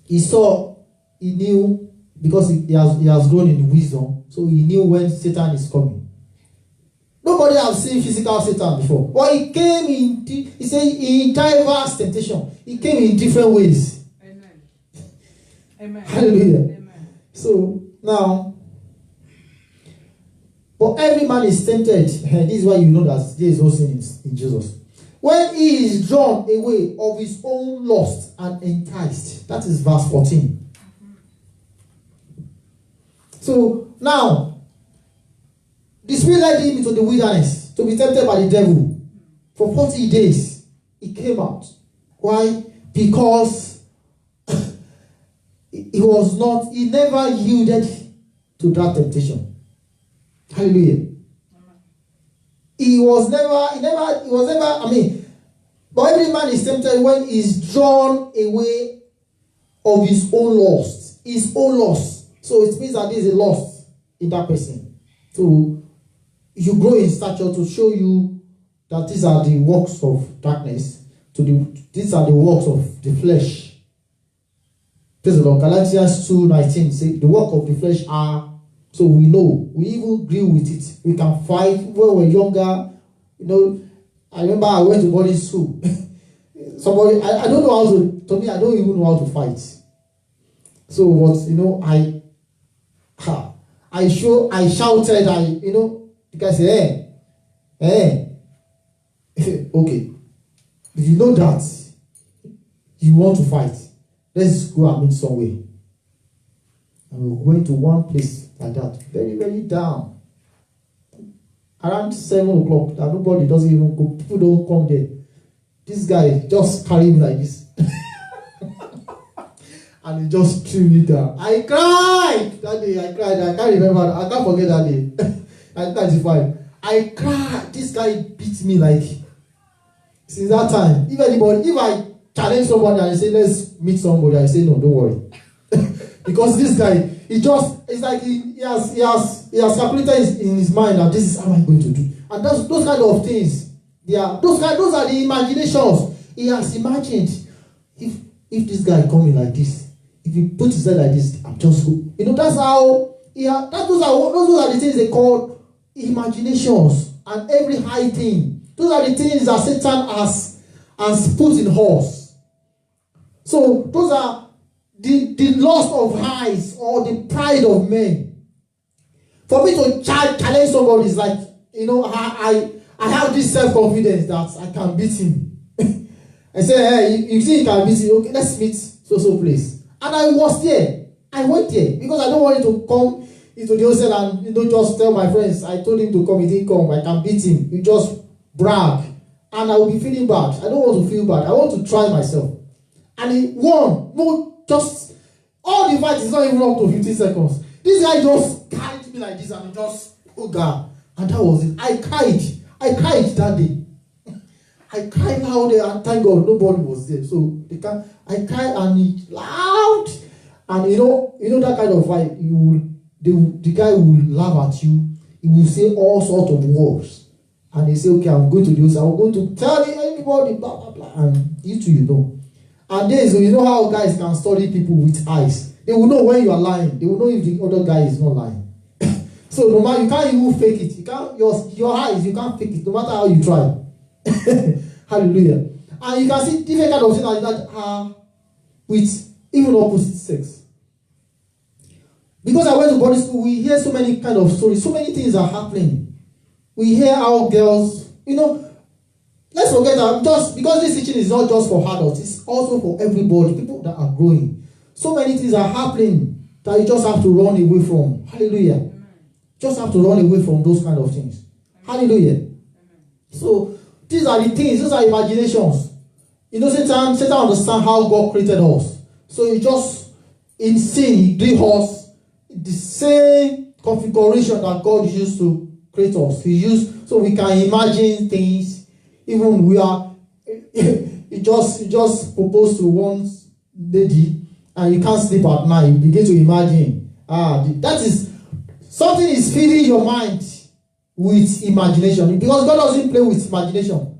he knew, because he has grown in wisdom, so he knew when Satan is coming. Nobody has seen physical Satan before. But he came he said in diverse temptation. He came in different ways. Amen. Amen. Hallelujah. Amen. So now, but every man is tempted. This is why you know that there is no sin in Jesus. When he is drawn away of his own lust and enticed. That is verse 14. So now, the Spirit led him into the wilderness to be tempted by the devil. For 40 days, he came out. Why? Because he never yielded to that temptation. Hallelujah. But every man is tempted when he is drawn away of his own lust. His own lust. So it means that there is a lust in that person. So you grow in stature to show you that these are the works of darkness. These are the works of the flesh. Praise the Lord. Galatians 2:19 says the work of the flesh are. So we know, we even agree with it. We can fight when we're younger. I remember I went to boarding school. Somebody, I don't know how to me, I don't even know how to fight. So what, I shouted, the guy said, okay. If you know that you want to fight, let's go and meet somewhere. And we went to one place like that, very, very down. Around 7 o'clock, that nobody doesn't even go, people don't come there. This guy just carried me like this. And he just threw me down. I cried that day. I can't remember. I can't forget that day. I can't find. I cried. This guy beat me like. Since that time, if I challenge somebody and I say let's meet somebody, I say no, don't worry. Because this guy, it's like he has calculated in his mind that this is how I'm going to do. And those kind of things, those are the imaginations. He has imagined, if this guy coming like this, if he puts his head like this, I'm just go. That's how those are the things they call imaginations. And every high thing, those are the things that Satan has put in us. So those are the lust of highs or the pride of men. For me to challenge somebody is like, I have this self-confidence that I can beat him. I say, hey, you think you can beat him? Okay, let's meet so place. And I was there. I went there because I don't want him to come into the hostel and just tell my friends, I told him to come, he didn't come, I can beat him. You just brag. And I will be feeling bad. I don't want to feel bad. I want to try myself. And he won. No, just all the fight is not even up to 15 seconds. This guy just carried me like this and just, oh God. And that was it. I cried that day. I cried out there and thank God nobody was there. So I cried and he loud. And you know that kind of fight, the guy will laugh at you. He will say all sorts of words. And they say, okay, I'm going to do this. I'm going to tell anybody, blah, blah, blah. And you too, And then, so you know how guys can study people with eyes. They will know when you are lying. They will know if the other guy is not lying. So no matter, you can't even fake it. You can't, your eyes, you can't fake it, no matter how you try. Hallelujah. And you can see different kind of things like that are with even opposite sex. Because I went to boarding school, we hear so many kind of stories, so many things are happening. We hear how girls, let's forget that just because this teaching is not just for adults, it's also for everybody, people that are growing. So many things are happening that you just have to run away from. Hallelujah. Amen. Just have to run away from those kind of things. Amen. Hallelujah. Amen. So these are the things, these are imaginations. Satan understands how God created us. So he just in sin, he gave us the same configuration that God used to create us. He used so we can imagine things. Even we are, you just propose to one lady and you can't sleep at night. You begin to imagine. That is something is feeding your mind with imagination, because God doesn't play with imagination.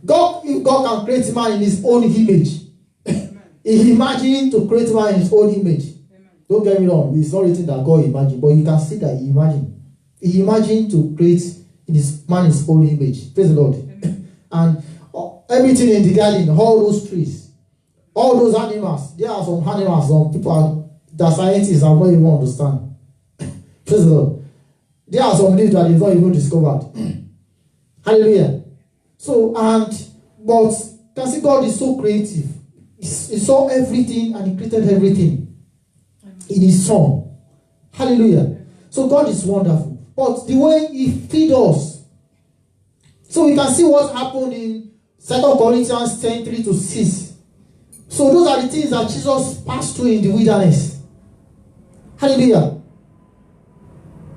If God can create man in His own image, He imagined to create man in His own image. Don't get me wrong. It's not written that God imagined, but you can see that He imagined. He imagined to create man in His own image. Praise the Lord. And everything in the garden, all those trees, all those animals. There are some animals, some people that scientists have not even understand. Praise the Lord. There are some leaves that they've not even discovered. Hallelujah. So, but can see God is so creative. He saw everything and He created everything in His Son. Hallelujah. So God is wonderful. But the way He feeds us. So we can see what happened in 2 Corinthians 10:3-6. So those are the things that Jesus passed through in the wilderness. Hallelujah.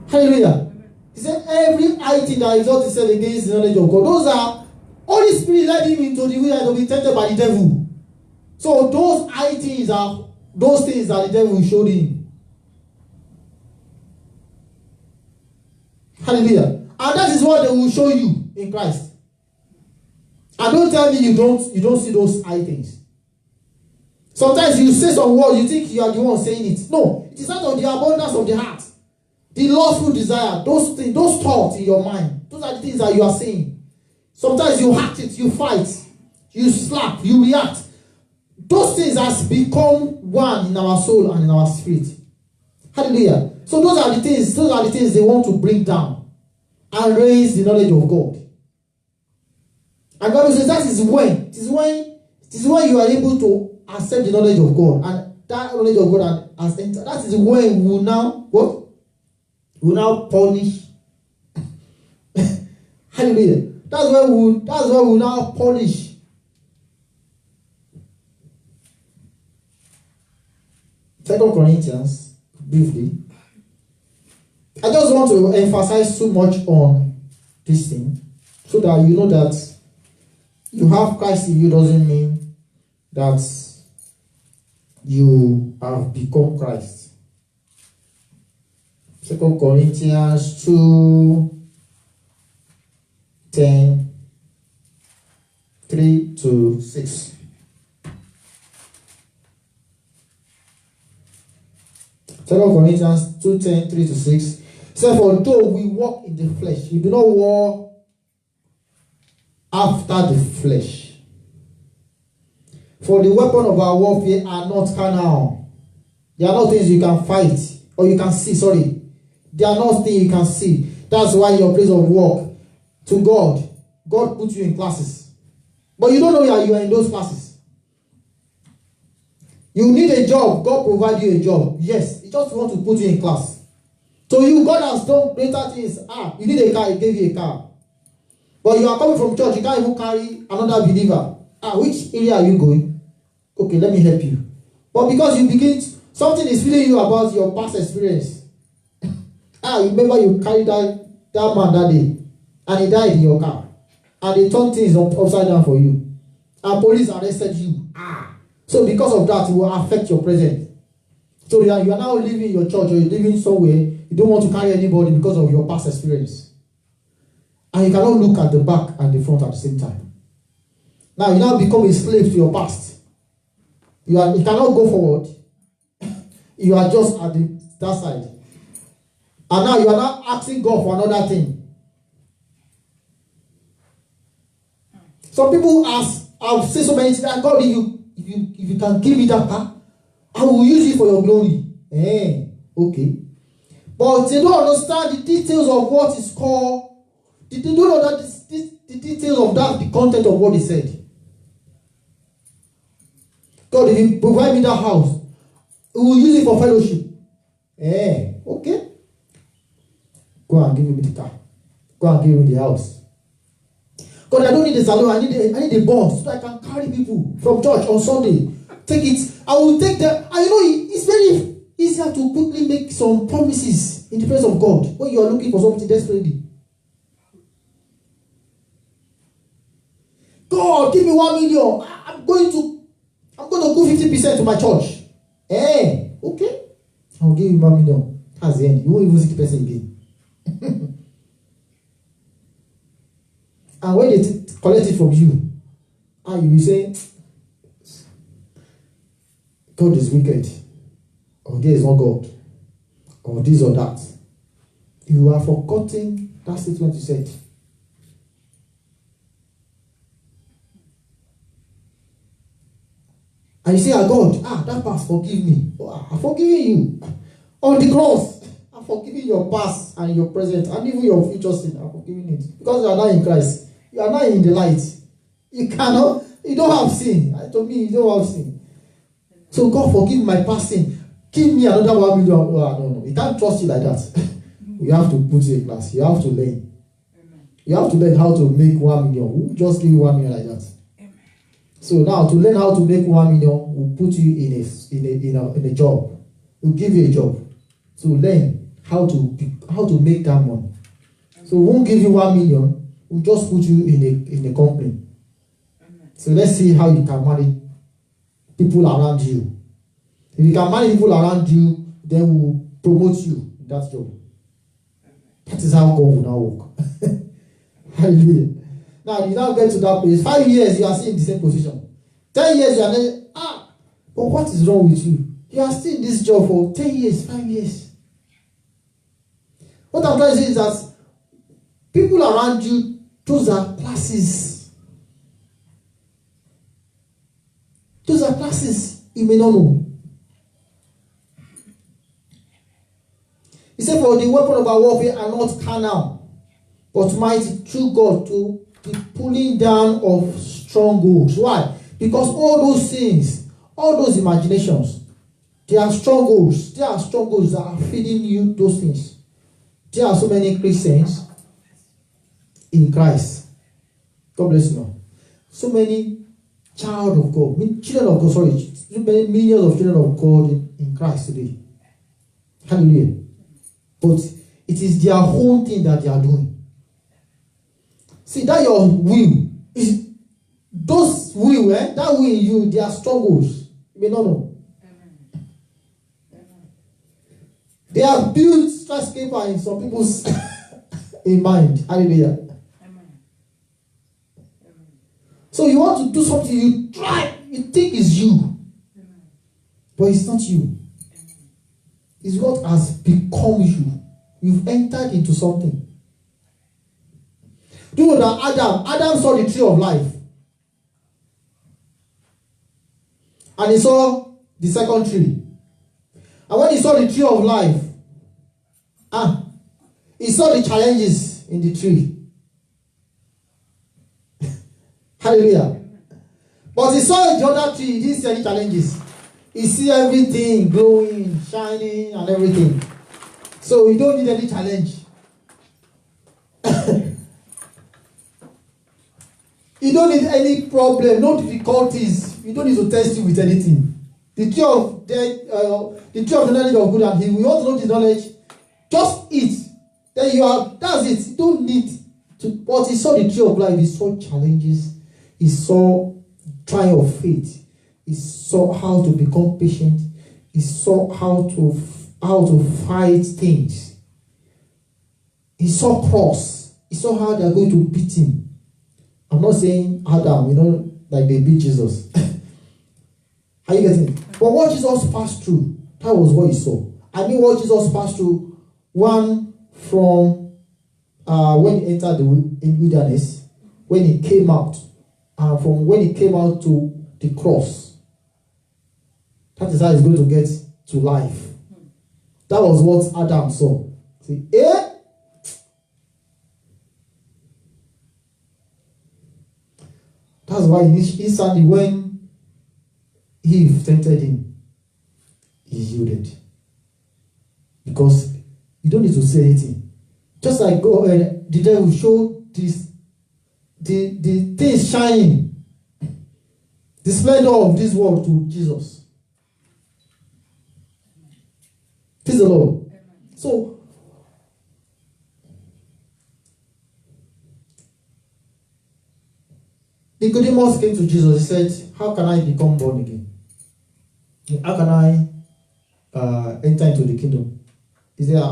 Hallelujah. He said every item that exalts itself against the knowledge of God, those are, Holy Spirit led him into the wilderness to be tempted by the devil. So those items are those things that the devil showed him. Hallelujah. And that is what they will show you in Christ. And don't tell me you don't see those items. Sometimes you say some words, you think you are the one saying it. No, it is out of the abundance of the heart. The lustful desire, those things, those thoughts in your mind, those are the things that you are saying. Sometimes you act it, you fight, you slap, you react. Those things has become one in our soul and in our spirit. Hallelujah. So those are the things they want to bring down and raise the knowledge of God. And God says that is when you are able to accept the knowledge of God, and that knowledge of God has entered. That is when we will now what? We will now punish. Hallelujah. That's why we will now punish. Second Corinthians, briefly. I just want to emphasize so much on this thing, so that you know that you have Christ in you doesn't mean that you have become Christ. 2 Corinthians 2:10, 3 to 6. 2 Corinthians 2:10, 3 to 6. So, for though we walk in the flesh, we do not war after the flesh. For the weapon of our warfare are not carnal. They are not things you can fight or you can see. Sorry, they are not things you can see. That's why your place of work to God puts you in classes, but you don't know that you are in those classes. You need a job. God provide you a job. Yes, He just want to put you in class. So you, God has done greater things. You need a car, He gave you a car. But you are coming from church, you can't even carry another believer. Which area are you going? Okay, let me help you. But because you begin, something is feeling you about your past experience. Remember you carried that man that day, and he died in your car, and they turned things upside down for you, and police arrested you. So because of that, it will affect your present. So you are now living your church, or you're living somewhere, you don't want to carry anybody because of your past experience. And you cannot look at the back and the front at the same time. Now you now become a slave to your past. You cannot go forward. You are just at that side. And now you are now asking God for another thing. Some people ask, I've said so many things, God, if you can give me that car, I will use it for your glory. Okay. But they don't understand the details of what is called. They don't know that the details of that, the content of what he said. God, if you provide me that house, we will use it for fellowship. Okay. Go and give me the car. Go and give me the house. God, I don't need a salon. I need a bus so I can carry people from church on Sunday. Take it. I will take them. And you know, it's very easier to quickly make some promises in the presence of God when you are looking for something desperately. God, give me 1 million. I'm going to go 50% to my church. Okay. I'll give you 1 million. That's the end. You won't even see the person again. And when they collect it from you, you will say, God is wicked, or there is no God, or this or that. You are forgetting that statement you said. And you say, God, that past, forgive me. I'm forgiving you. On the cross, I'm forgiving your past and your present and even your future sin. I'm forgiving it. Because you are not in Christ. You are not in the light. You don't have sin. To me, you don't have sin. So God, forgive my past sin. Give me another 1 million. No. He can't trust you like that. You have to put you in class. You have to learn. You have to learn how to make 1 million. Who just give you 1 million like that? So now to learn how to make 1 million will put you in a job. We'll give you a job. So learn how to make that money. So we won't give you 1 million. We'll just put you in a company. So let's see how you can manage people around you. If you can manage people around you, then we'll promote you in that job. That is how God will now work. Hallelujah. Now you now get to that place. 5 years you are still in the same position. 10 years you are there. But what is wrong with you? You are still in this job for 10 years, 5 years. What I'm trying to say is that people around you, those are classes. Those are classes you may not know. He said, for the weapon of our warfare are not carnal, but mighty through God to the pulling down of strongholds. Why? Because all those things, all those imaginations, they are strongholds. There are strongholds that are feeding you those things. There are so many Christians in Christ. God bless you now. So many children of God, so many millions of children of God in Christ today. Hallelujah. But it is their whole thing that they are doing. See, that your will is those will, that will in you, they are struggles. You may not know. They are built skyscraper in some people's in mind. Hallelujah. Amen. Amen. So you want to do something, you try, you think it's you, Amen. but it's not you. Amen. It's what has become you. You've entered into something. Do you know that Adam saw the tree of life? And he saw the second tree. And when he saw the tree of life, he saw the challenges in the tree. Hallelujah. But he saw the other tree, he didn't see any challenges. He see everything glowing, shining, and everything. So you don't need any challenge. You don't need any problem, no difficulties. You don't need to test you with anything. The tree of the knowledge of good and evil. You want to know the knowledge? Just eat. Then you are. That's it. You don't need to. But he saw the tree of life. He saw challenges. He saw trial of faith. He saw how to become patient. He saw how to fight things. He saw cross. He saw how they are going to beat him. I'm not saying Adam, like they beat Jesus. Are you getting it? But what Jesus passed through, that was what he saw. I mean, what Jesus passed through, one from when he entered the wilderness, when he came out, from when he came out to the cross. That is how he's going to get to life. That was what Adam saw. See, That's why instantly when Eve tempted him, he yielded. Because you don't need to say anything. Just like the devil showed this, the things shining, the splendor of this world to Jesus. Praise the Lord. So, Nicodemus came to Jesus. He said, how can I become born again? How can I enter into the kingdom? He said,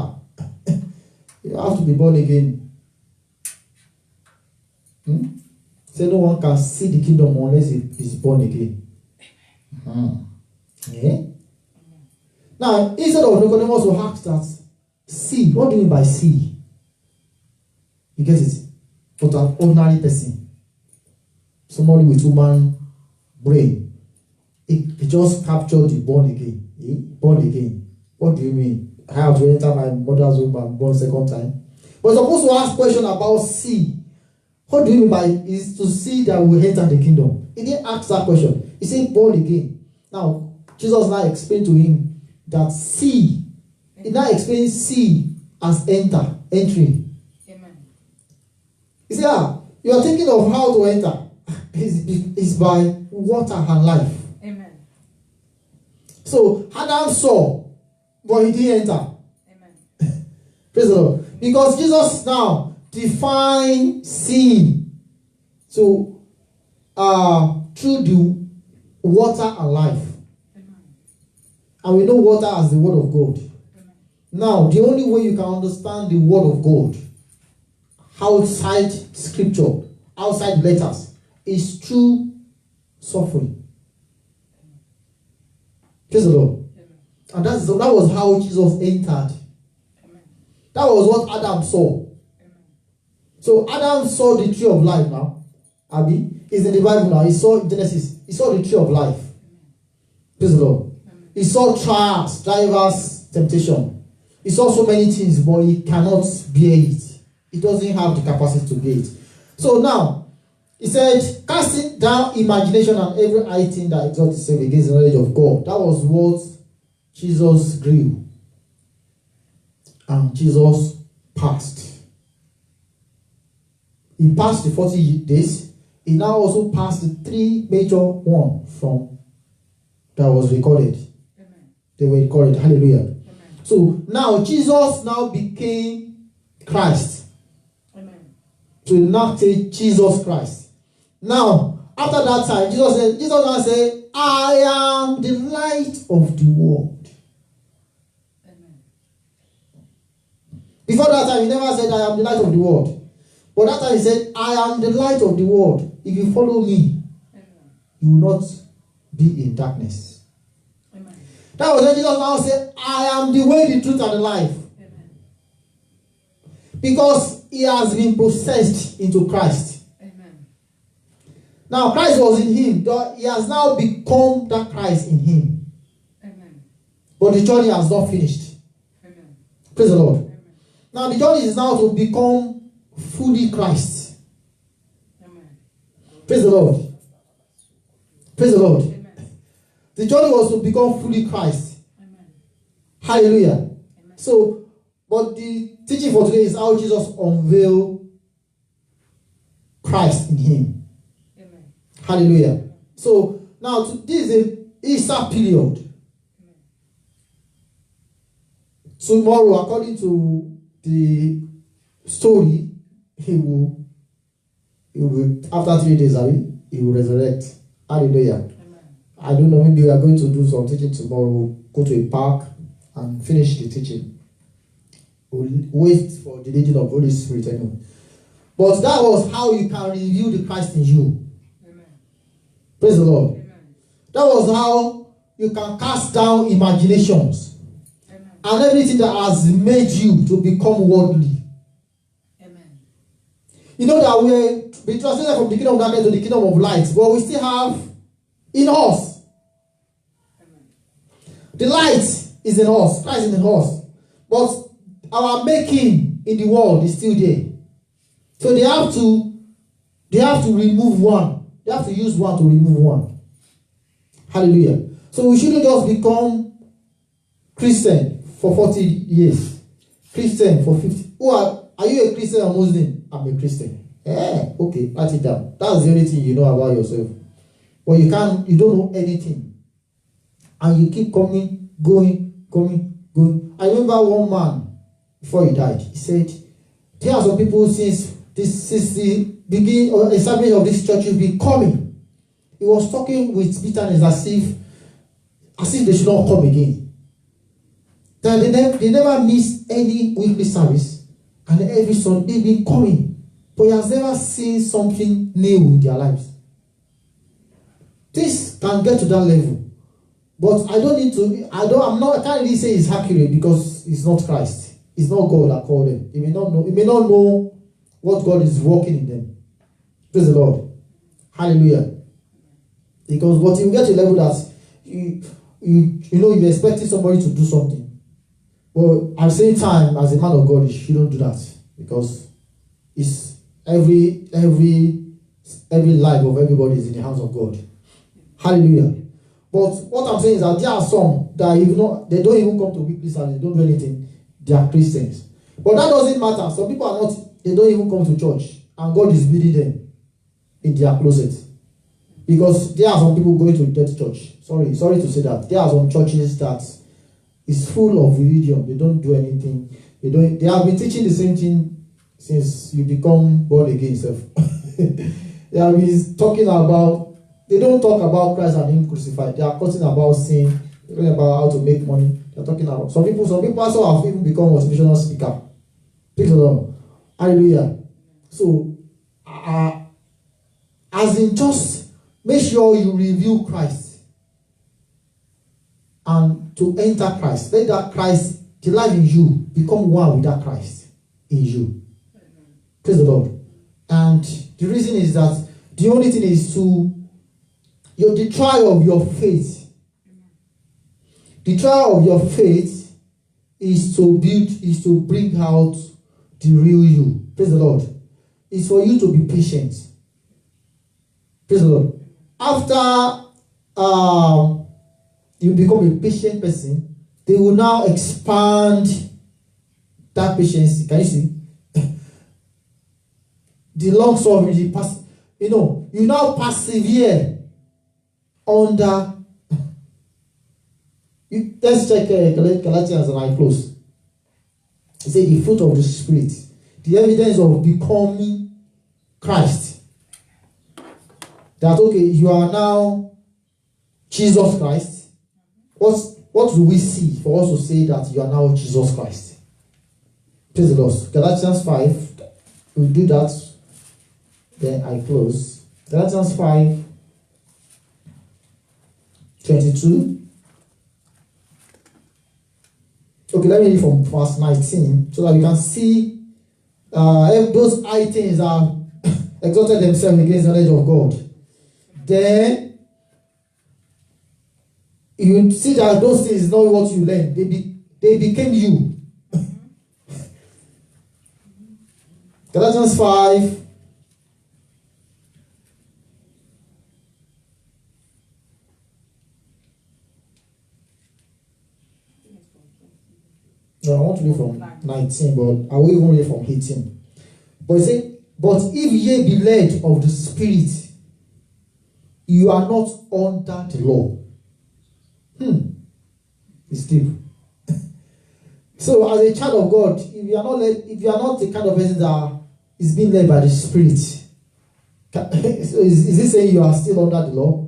you have to be born again. He said, no one can see the kingdom unless he is born again. Yeah? Now, instead of Nicodemus will ask that, see, what do you mean by see? You get it? But an ordinary person. Somebody with human brain. He just captured the born again. Born again. What do you mean? I have to enter my mother's womb and born second time. But supposed to ask question about see. What do you mean by is to see that we enter the kingdom? He didn't ask that question. He said born again. Now, Jesus now explained to him that see. He now explained see as entry. Amen. He said, you are thinking of how to enter. Is by water and life. Amen. So Adam saw, but he didn't enter. Amen. Praise the Lord. Because Jesus now defined sin. So through the water and life. Amen. And we know water as the word of God. Amen. Now, the only way you can understand the word of God outside scripture, outside letters, is through suffering. Praise the Lord. Amen. And that was how Jesus entered. Amen. That was what Adam saw. Amen. So Adam saw the tree of life now. Abby is in the Bible now. He saw Genesis. He saw the tree of life. Praise the Lord. Amen. He saw trials, drivers, temptation. He saw so many things, but he cannot bear it. He doesn't have the capacity to bear it. So now, he said, casting down imagination and every high thing that exalts itself against the knowledge of God. That was what Jesus grew. And Jesus passed. He passed the 40 days. He now also passed the 3 major ones from that was recorded. Amen. They were recorded. Hallelujah. Amen. So now Jesus now became Christ. Amen. So now say Jesus Christ. Now, after that time, Jesus now said, I am the light of the world. Amen. Before that time, he never said, I am the light of the world. But that time he said, I am the light of the world. If you follow me, you will not be in darkness. Amen. That was when Jesus now said, I am the way, the truth, and the life. Amen. Because he has been processed into Christ. Amen. Now Christ was in him. He has now become that Christ in him. Amen. But the journey has not finished. Amen. Praise the Lord. Amen. Now the journey is now to become fully Christ. Amen. Praise the Lord. Praise the Lord. Amen. The journey was to become fully Christ. Amen. Hallelujah. Amen. So, but the teaching for today is how Jesus unveiled Christ in him. Amen. Hallelujah. So, now this is a Easter period. Amen. Tomorrow, according to the story, he will after 3 days, he will resurrect. Hallelujah. Amen. I don't know, maybe we are going to do some teaching tomorrow, go to a park and finish the teaching. We'll wait for the leading of Holy Spirit anyway. But that was how you can reveal the Christ in you. Amen. Praise the Lord. Amen. That was how you can cast down imaginations Amen. and everything that has made you to become worldly. Amen. You know that we're being translated from the kingdom of darkness to the kingdom of light, but we still have in us. Amen. The light is in us, Christ is in us. But our making in the world is still there. So they have to remove one. They have to use one to remove one. Hallelujah. So we shouldn't just become Christian for 40 years. Christian for 50. Are you a Christian or Muslim? I'm a Christian. Okay, write it down. That's the only thing you know about yourself. But you don't know anything. And you keep coming, going. I remember one man, before he died, he said, there are some people since the beginning or establishment of this church, you've been coming. He was talking with bitterness as if they should not come again. That they never miss any weekly service, and every Sunday they've been coming. But he has never seen something new in their lives. This can get to that level. But I can't really say it's accurate because it's not Christ. It's not God that called them. He may not know what God is working in them. Praise the Lord. Hallelujah. But you get to a level that you're expecting somebody to do something. But at the same time, as a man of God, you shouldn't do that. Because it's every life of everybody is in the hands of God. Hallelujah. But what I'm saying is that there are some that they don't even come to weekly service, they don't do anything. They are Christians. But that doesn't matter. Some people are not, they don't even come to church. And God is building them in their closet. Because there are some people going to that church. Sorry to say that. There are some churches that is full of religion. They don't do anything. They have been teaching the same thing since you become born again self. They have been talking about, they don't talk about Christ and Him crucified. They are talking about sin. They're talking about how to make money. They're talking about some people also have even become motivational speaker. Praise the Lord. Hallelujah. So as in just make sure you reveal Christ and to enter Christ. Let that Christ, the life in you, become one with that Christ in you. Praise the Lord. And the reason is that the only thing is the trial of your faith. The trial of your faith is to bring out the real you. Praise the Lord. It's for you to be patient. Praise the Lord. After you become a patient person, they will now expand that patience. Can you see? The long suffering, you now persevere under. Let's check Galatians and I close. It says the fruit of the Spirit, the evidence of becoming Christ. That you are now Jesus Christ. What do we see for us to say that you are now Jesus Christ? Praise the Lord. Galatians 5. We'll do that. Then I close. Galatians 5, 22. Okay, let me read from verse 19 so that we can see if those high things are exalted themselves against the knowledge of God. Then you see that those things is not what you learned. They became you. Galatians 5. No, I want to read from 19, but I will even read from 18. But it says, but if ye be led of the Spirit, you are not under the law. It's deep. So, as a child of God, if you are not led, if you are not the kind of person that is being led by the Spirit, so is it saying you are still under the law?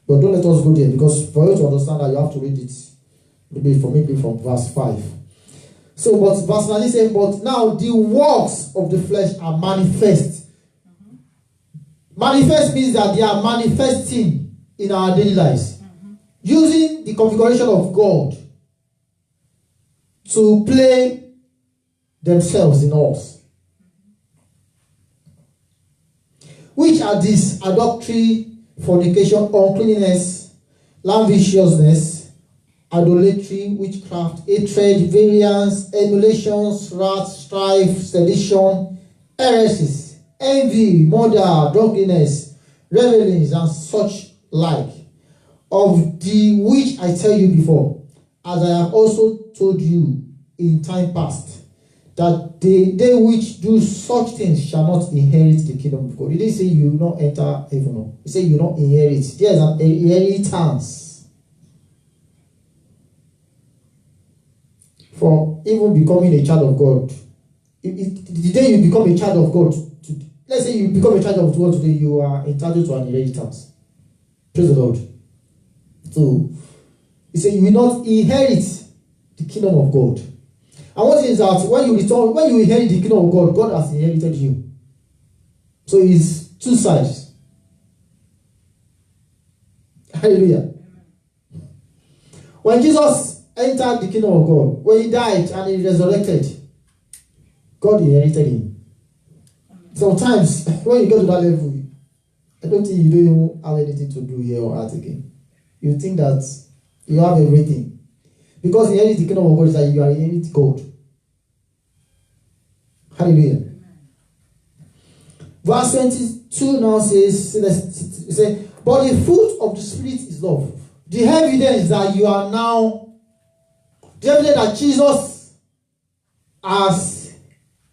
But don't let us go there, because for you to understand that, you have to read it maybe from verse 5. So, but verse 9 says, but now the works of the flesh are manifest. Manifest means that they are manifesting in our daily lives, using the configuration of God to play themselves in us. Which are these? Adultery, fornication, uncleanness, lasciviousness, idolatry, witchcraft, hatred, variance, emulations, wrath, strife, sedition, heresies, envy, murder, drunkenness, revelings, and such like, of the which I tell you before, as I have also told you in time past, that they which do such things shall not inherit the kingdom of God. He didn't say you will not enter heaven. No. He said you will not inherit. There is an inheritance. For even becoming a child of God, the day you become a child of God, let's say you become a child of God today, you are entitled to an inheritance. Praise the Lord. So, he said you will not inherit the kingdom of God. And what is that when you inherit the kingdom of God, God has inherited you. So it's two sides. Hallelujah. When Jesus entered the kingdom of God, when he died and he resurrected, God inherited him. Sometimes when you go to that level, I don't think you don't even have anything to do here on earth again. You think that you have everything. Because inherit the kingdom of God is that you are inherit God. Hallelujah. Verse 22 now says, but the fruit of the Spirit is love. The evidence that you are now, the evidence that Jesus has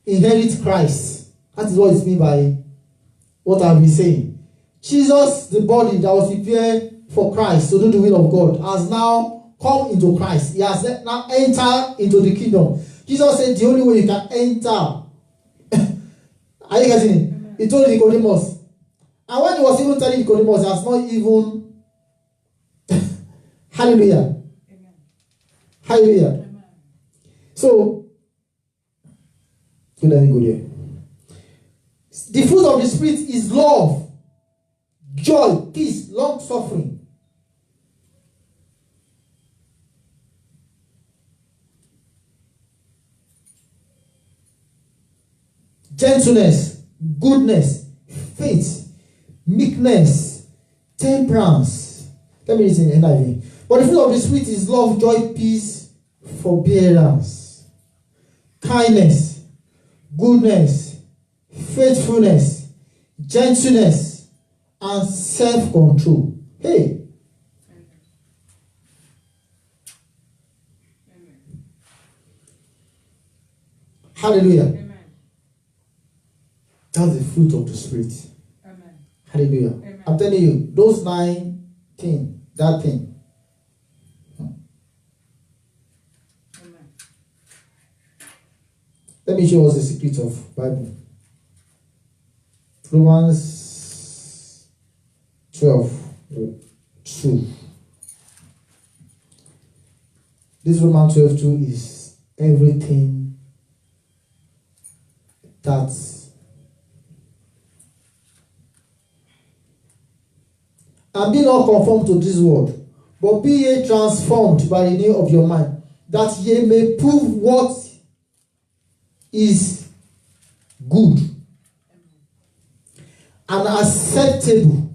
inherited Christ. That is what it means by what I've been saying. Jesus, the body that was prepared for Christ to do the will of God, has now come into Christ. He has now entered into the kingdom. Jesus said the only way you can enter. Are you getting it? Amen. He told Nicodemus. And when he was even telling Nicodemus, he has not even hallelujah. Amen. Hallelujah. Amen. So let me go there. The fruit of the Spirit is love, joy, peace, long suffering. Gentleness, goodness, faith, meekness, temperance. Let me read in NIV. But the fruit of the Spirit is love, joy, peace, forbearance, kindness, goodness, faithfulness, gentleness, and self-control. Hey. Amen. Hallelujah. Amen. That's the fruit of the Spirit. Amen. Hallelujah. Amen. I'm telling you, those 9 things, that thing. Amen. Let me show us the secret of Bible. Romans 12. 2. This Romans 12:2 is everything that and be not conformed to this world, but be ye transformed by the renewing of your mind, that ye may prove what is good and acceptable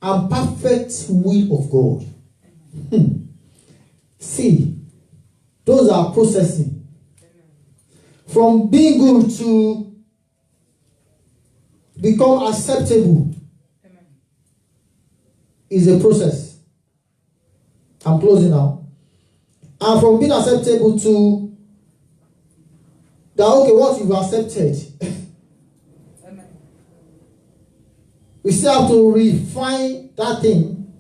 and perfect will of God. See, those are processing. From being good to become acceptable is a process. I'm closing now. And from being acceptable to that, okay, what you've accepted, we still have to refine that thing.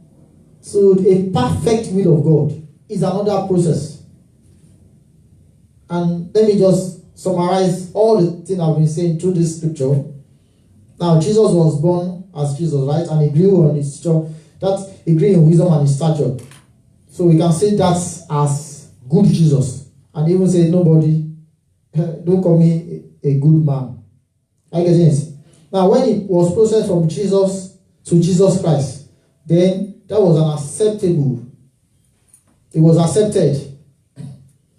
So a perfect will of God is another process. And let me just summarize all the things I've been saying through this scripture. Now, Jesus was born as Jesus, right? And he grew on his stature. That he grew in wisdom and in stature. So we can say that's as good Jesus. And even say, nobody, don't call me a good man. I get it. Now, when it was processed from Jesus to Jesus Christ, then that was an acceptable. It was accepted.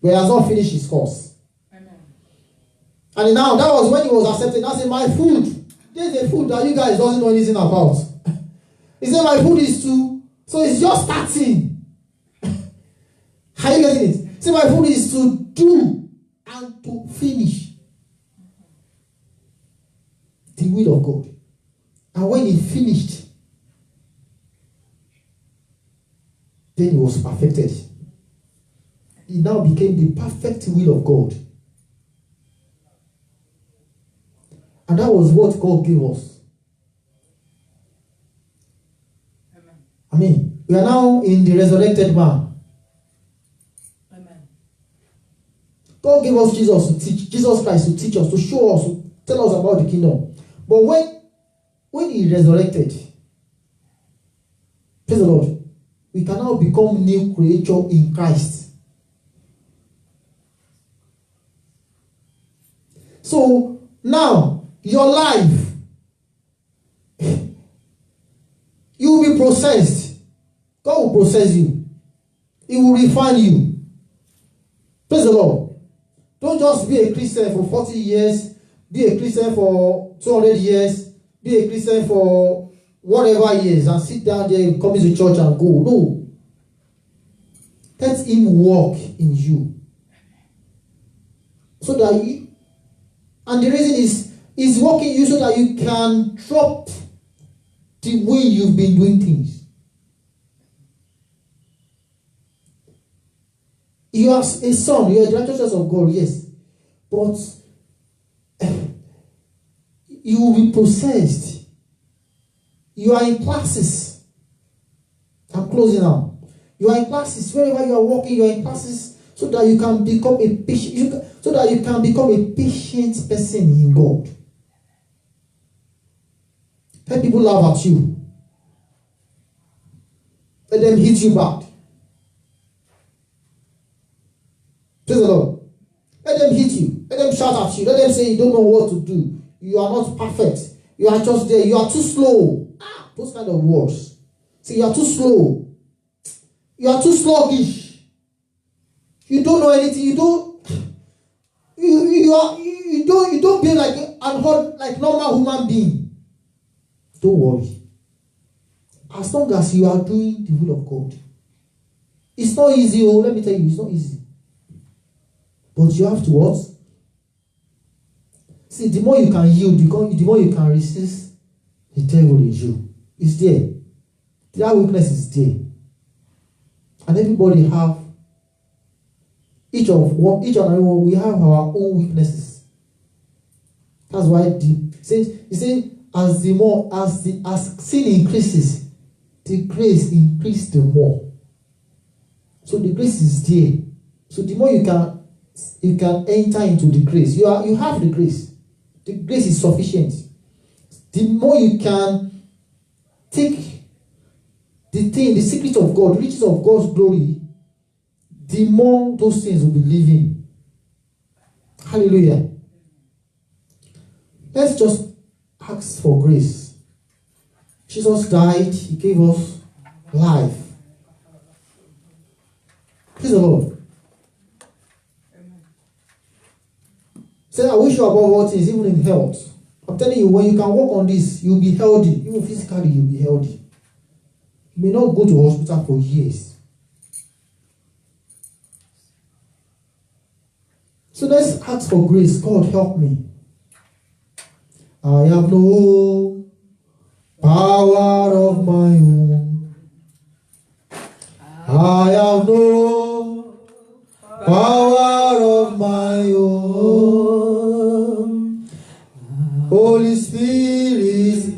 But he has not finished his course. Amen. And now, that was when he was accepted. I said, my food. There's a food that you guys don't know anything about. He said, my food is to. So it's just starting. Are you getting it? See, my food is to do and to finish the will of God. And when he finished, then he was perfected. He now became the perfect will of God. And that was what God gave us. Amen. I mean, we are now in the resurrected man. Amen. God gave us Jesus to teach, Jesus Christ to teach us, to show us, to tell us about the kingdom. But when he resurrected, praise the Lord, we can now become new creature in Christ. So now, your life, you will be processed. God will process you. He will refine you. Praise the Lord. Don't just be a Christian for 40 years, be a Christian for 200 years, be a Christian for whatever years and sit down there, come into church and go. No. Let him walk in you. So that you, and the reason is, he's working you so that you can drop the way you've been doing things. You are a son, you are the righteousness of God, yes. But you will be processed. You are in classes. I'm closing now. You are in classes. Wherever you are working, you are in classes so that you can become a patient, so that you can become a patient person in God. Let people laugh at you. Let them hit you back. Praise the Lord. Let them hit you. Let them shout at you. Let them say you don't know what to do. You are not perfect. You are just there. You are too slow. Those kind of words. See, you are too slow. You are too sluggish. You don't know anything. You don't. You don't be like like normal human being. Don't worry. As long as you are doing the will of God. It's not easy, oh, let me tell you, it's not easy. But you have to what? See, the more you can yield, the more you can resist the devil in you. It's there. That weakness is there. And everybody have, each and every one, we have our own weaknesses. That's why you say, as sin increases, the grace increases the more. So the grace is there. So the more you can enter into the grace. You have the grace. The grace is sufficient. The more you can take the secret of God, the riches of God's glory, the more those things will be living. Hallelujah. Let's just ask for grace. Jesus died, he gave us life. Praise the Lord. Say, I wish you above all things, even in health. I'm telling you, when you can work on this, you'll be healthy. Even physically, you'll be healthy. You may not go to hospital for years. So let's ask for grace. God, help me. I have no power of my own. I have no power of my own. Holy Spirit,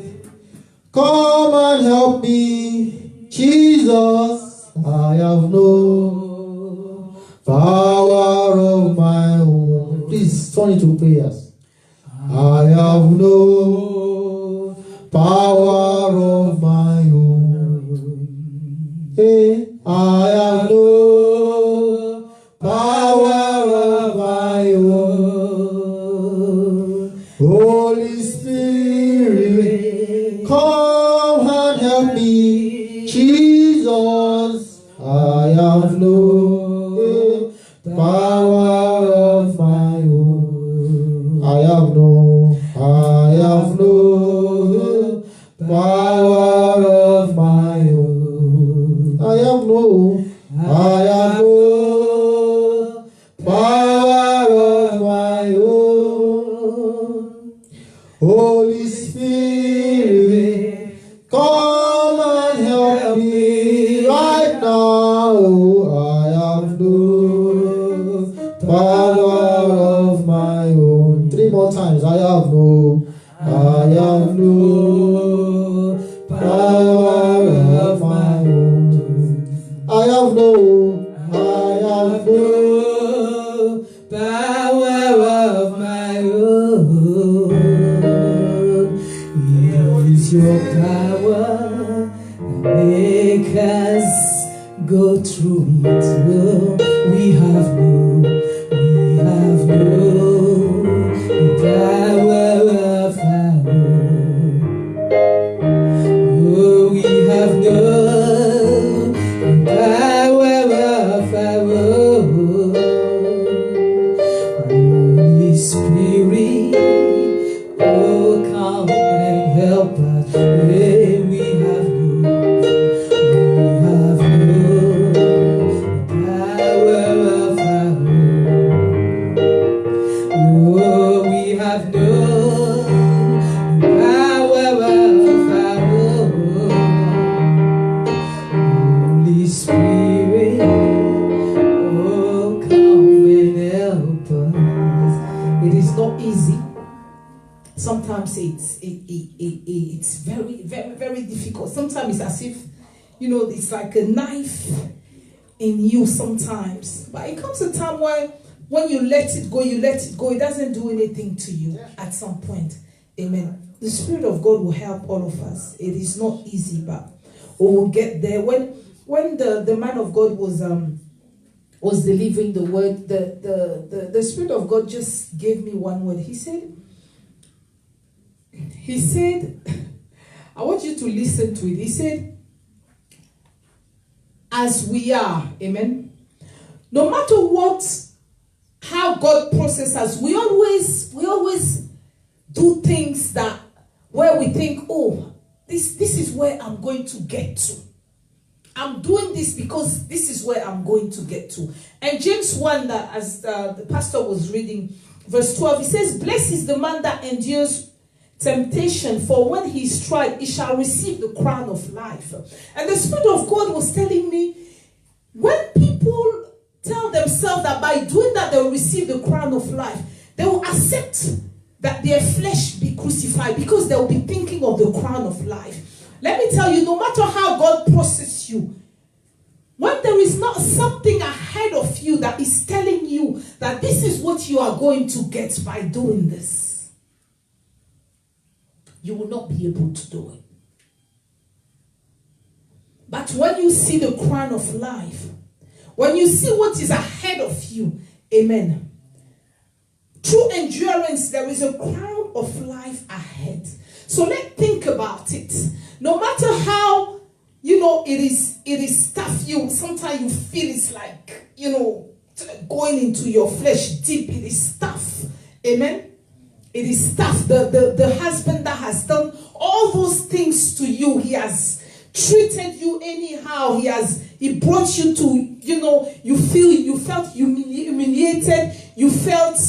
come and help me. Jesus, I have no power of my own. Please turn it to prayers. I have no power of my own. Hey, I have no power of my own. Holy Spirit, come and help me. Jesus, I have no power of my own. I have no power of my own. I have no power of my own. Holy Spirit, come and help me right now. I have no power of my own. 3 more times. I have no power of my own. I have no power of my own. It is your power that makes us go through it. Oh, we have no power of our own. Oh, we have no power of our own. Holy Spirit, oh, come and help us. Hey, we have no power of our own. Oh, we have no power of our own. Holy Spirit, oh, come and help us. It is not easy. Sometimes it's very, very, very difficult. Sometimes it's as if, it's like a knife in you sometimes. But it comes a time when you let it go, it doesn't do anything to you at some point. Amen. The Spirit of God will help all of us. It is not easy, but we will get there. When the man of God was delivering the word, the Spirit of God just gave me one word. He said, I want you to listen to it. He said, as we are, amen. No matter how God processes us, we always do things where we think, oh, this is where I'm going to get to. I'm doing this because this is where I'm going to get to. And James 1, that as the pastor was reading, verse 12, he says, blessed is the man that endures temptation, for when he is tried, he shall receive the crown of life. And the Spirit of God was telling me, when people tell themselves that by doing that they will receive the crown of life, they will accept that their flesh be crucified because they will be thinking of the crown of life. Let me tell you, no matter how God processes you, when there is not something ahead of you that is telling you that this is what you are going to get by doing this, you will not be able to do it. But when you see the crown of life, when you see what is ahead of you, amen. Through endurance, there is a crown of life ahead. So let's think about it. No matter how, it is tough. Sometimes you feel it's like, going into your flesh deep. It is tough. Amen. It is tough. The husband that has done all those things to you, he has treated you anyhow. He brought you to, you felt humiliated. You felt,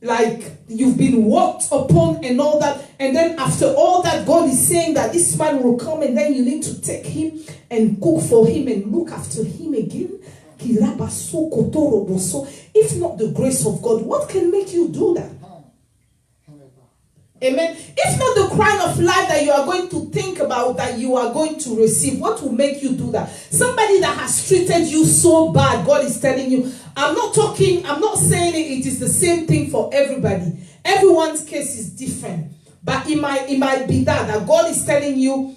like you've been walked upon and all that. And then after all that, God is saying that this man will come, and then you need to take him and cook for him and look after him again. If not the grace of God, what can make you do that? Amen. If not the crown of life that you are going to think about, that you are going to receive, what will make you do that? Somebody that has treated you so bad, God is telling you, I'm not saying it is the same thing for everybody. Everyone's case is different. But it might be that God is telling you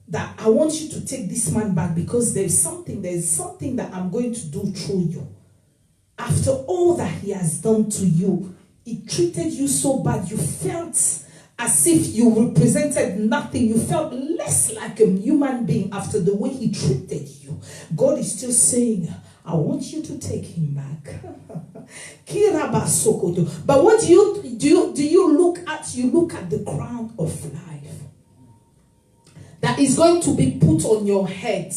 that I want you to take this man back, because there's something that I'm going to do through you. After all that he has done to you, he treated you so bad, you felt as if you represented nothing. You felt less like a human being after the way he treated you. God is still saying, I want you to take him back. But what do you look at? You look at the crown of life that is going to be put on your head.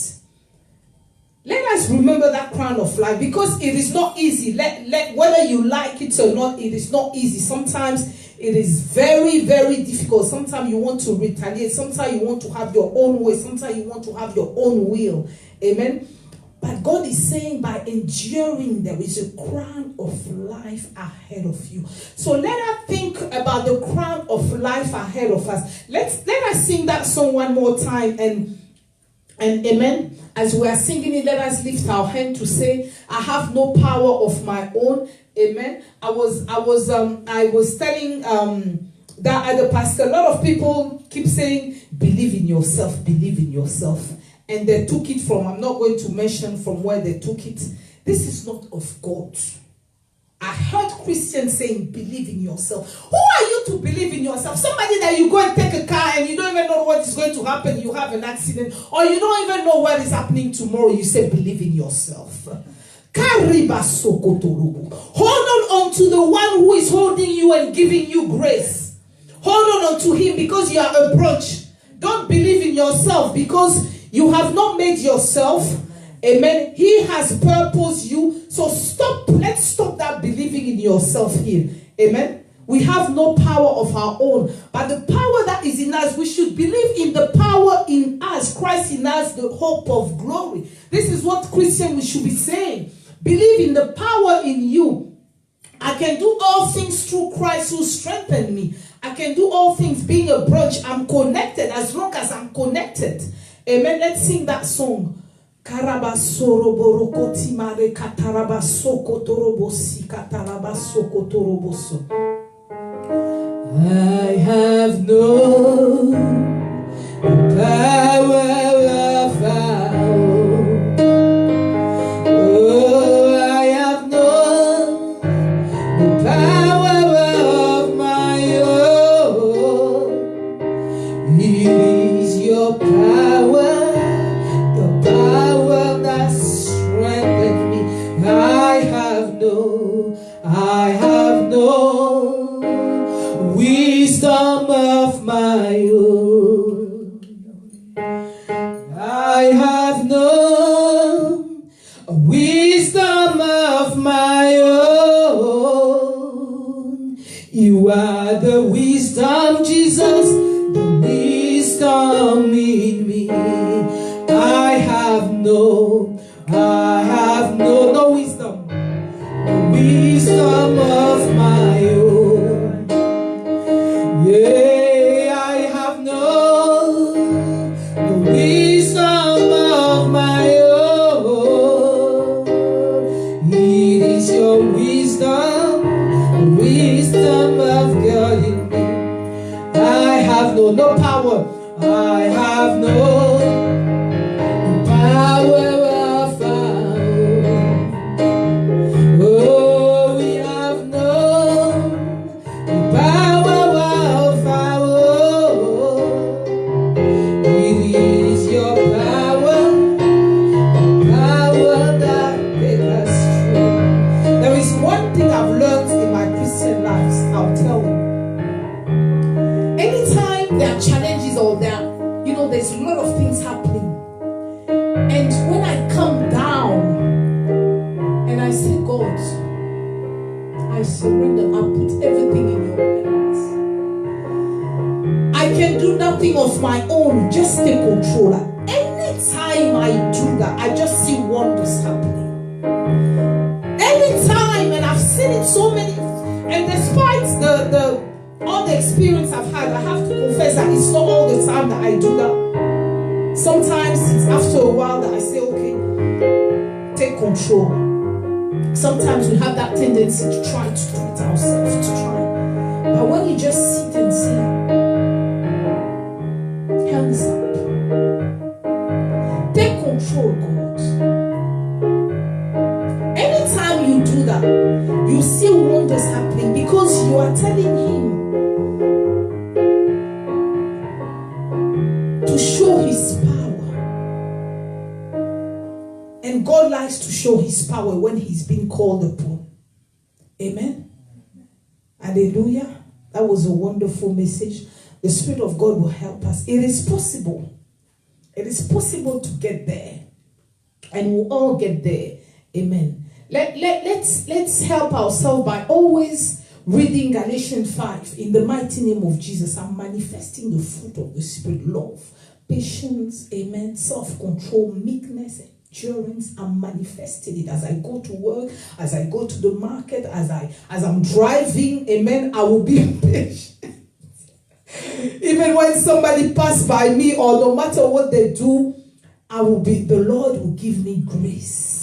Let us remember that crown of life, because it is not easy. Whether you like it or not, it is not easy. Sometimes it is very, very difficult. Sometimes you want to retaliate. Sometimes you want to have your own way. Sometimes you want to have your own will. Amen. But God is saying, by enduring, there is a crown of life ahead of you. So let us think about the crown of life ahead of us. Let us sing that song one more time, and amen. As we are singing it, let us lift our hand to say, I have no power of my own. Amen. I was telling that other pastor, a lot of people keep saying, believe in yourself, believe in yourself. And they took it from, I'm not going to mention from where they took it. This is not of God. I heard Christians saying, believe in yourself. Who are you to believe in yourself? Somebody that you go and take a car and you don't even know what is going to happen. You have an accident, or you don't even know what is happening tomorrow. You say, believe in yourself. Hold on to the one who is holding you and giving you grace. Hold on to him, because you are a branch. Don't believe in yourself, because you have not made yourself. Amen. He has purposed you. So let's stop that believing in yourself here. Amen. We have no power of our own, but the power that is in us, we should believe in the power in us. Christ in us, the hope of glory. This is what Christians should be saying. Believe in the power in you. I can do all things through Christ who strengthened me. I can do all things. Being a branch, I'm connected as long as I'm connected. Amen. Let's sing that song. I have no power of our own. Oh, I have no power of my own. It is your power, the power that strengthens me. I have no wisdom of my own. I have no wisdom of my own. You are the wisdom, Jesus, the wisdom in me. I have no wisdom, the wisdom of my own. Yeah, I have no the wisdom of my own. It is your wisdom, the wisdom of God in me. I have no power I have known the power of our own. Oh, we have known the power of our own. It is your power that makes us true. There is one thing I've learned in my Christian life, I'll tell you. Anytime there are challenges or there's a lot of things happening. And when I come down and I say, God, I surrender, I put everything in your hands. I can do nothing of my own, just take control. Anytime I do that, I just see wonders happening. Anytime, and I've seen it so many, and despite all the experience I've had, I have to confess that it's not all the time that I do that. Sometimes it's after a while that I say, okay, take control. Sometimes we have that tendency to try to do it ourselves, to try. But when you just sit and see, hands up. Take control, God. Anytime you do that, you see wonders happening because you are telling Him to show His power. And God likes to show His power when He's been called upon. Amen. Hallelujah. That was a wonderful message. The Spirit of God will help us. It is possible. It is possible to get there. And we'll all get there. Amen. Let's help ourselves by always reading Galatians 5 in the mighty name of Jesus and manifesting the fruit of the Spirit: love, patience, amen, self-control, meekness, endurance. I'm manifesting it as I go to work, as I go to the market, as I'm driving, amen. I will be patient. Even when somebody passed by me, or no matter what they do, the Lord will give me grace.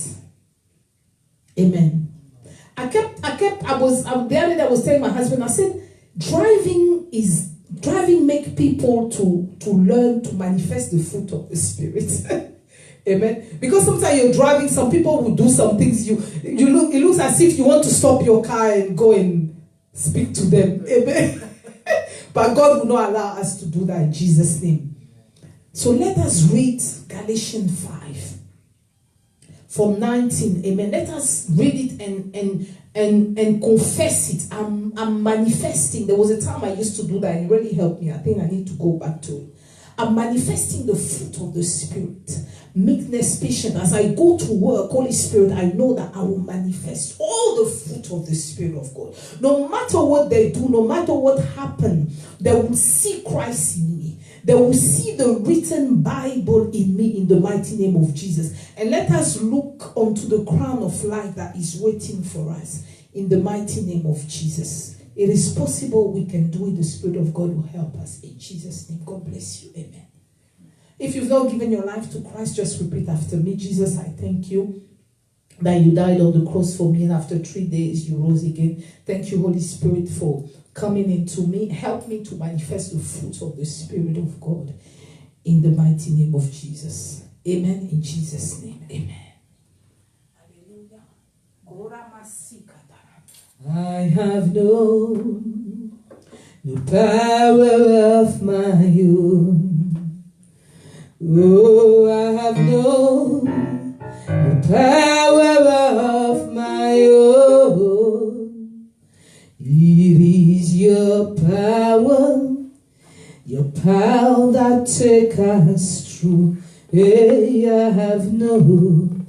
Amen. The other day I was telling my husband, I said, driving make people to learn to manifest the fruit of the Spirit. Amen. Because sometimes you're driving, some people will do some things, it looks as if you want to stop your car and go and speak to them. Amen. But God will not allow us to do that in Jesus' name. So let us read Galatians 5 from 19. Amen. Let us read it and confess it. I'm manifesting. There was a time I used to do that and it really helped me. I think I need to go back to it. I'm manifesting the fruit of the Spirit. Meekness, patience. As I go to work, Holy Spirit, I know that I will manifest all the fruit of the Spirit of God. No matter what they do, no matter what happens, they will see Christ in me. They will see the written Bible in me in the mighty name of Jesus. And let us look unto the crown of life that is waiting for us in the mighty name of Jesus. It is possible, we can do it. The Spirit of God will help us in Jesus' name. God bless you. Amen. If you've not given your life to Christ, just repeat after me. Jesus, I thank you that you died on the cross for me, and after 3 days you rose again. Thank you, Holy Spirit, for coming into me. Help me to manifest the fruit of the Spirit of God in the mighty name of Jesus. Amen. In Jesus' name. Amen. I have known the power of my own. Oh, I have known the power of my own. It is your power that takes us through. Hey, I have known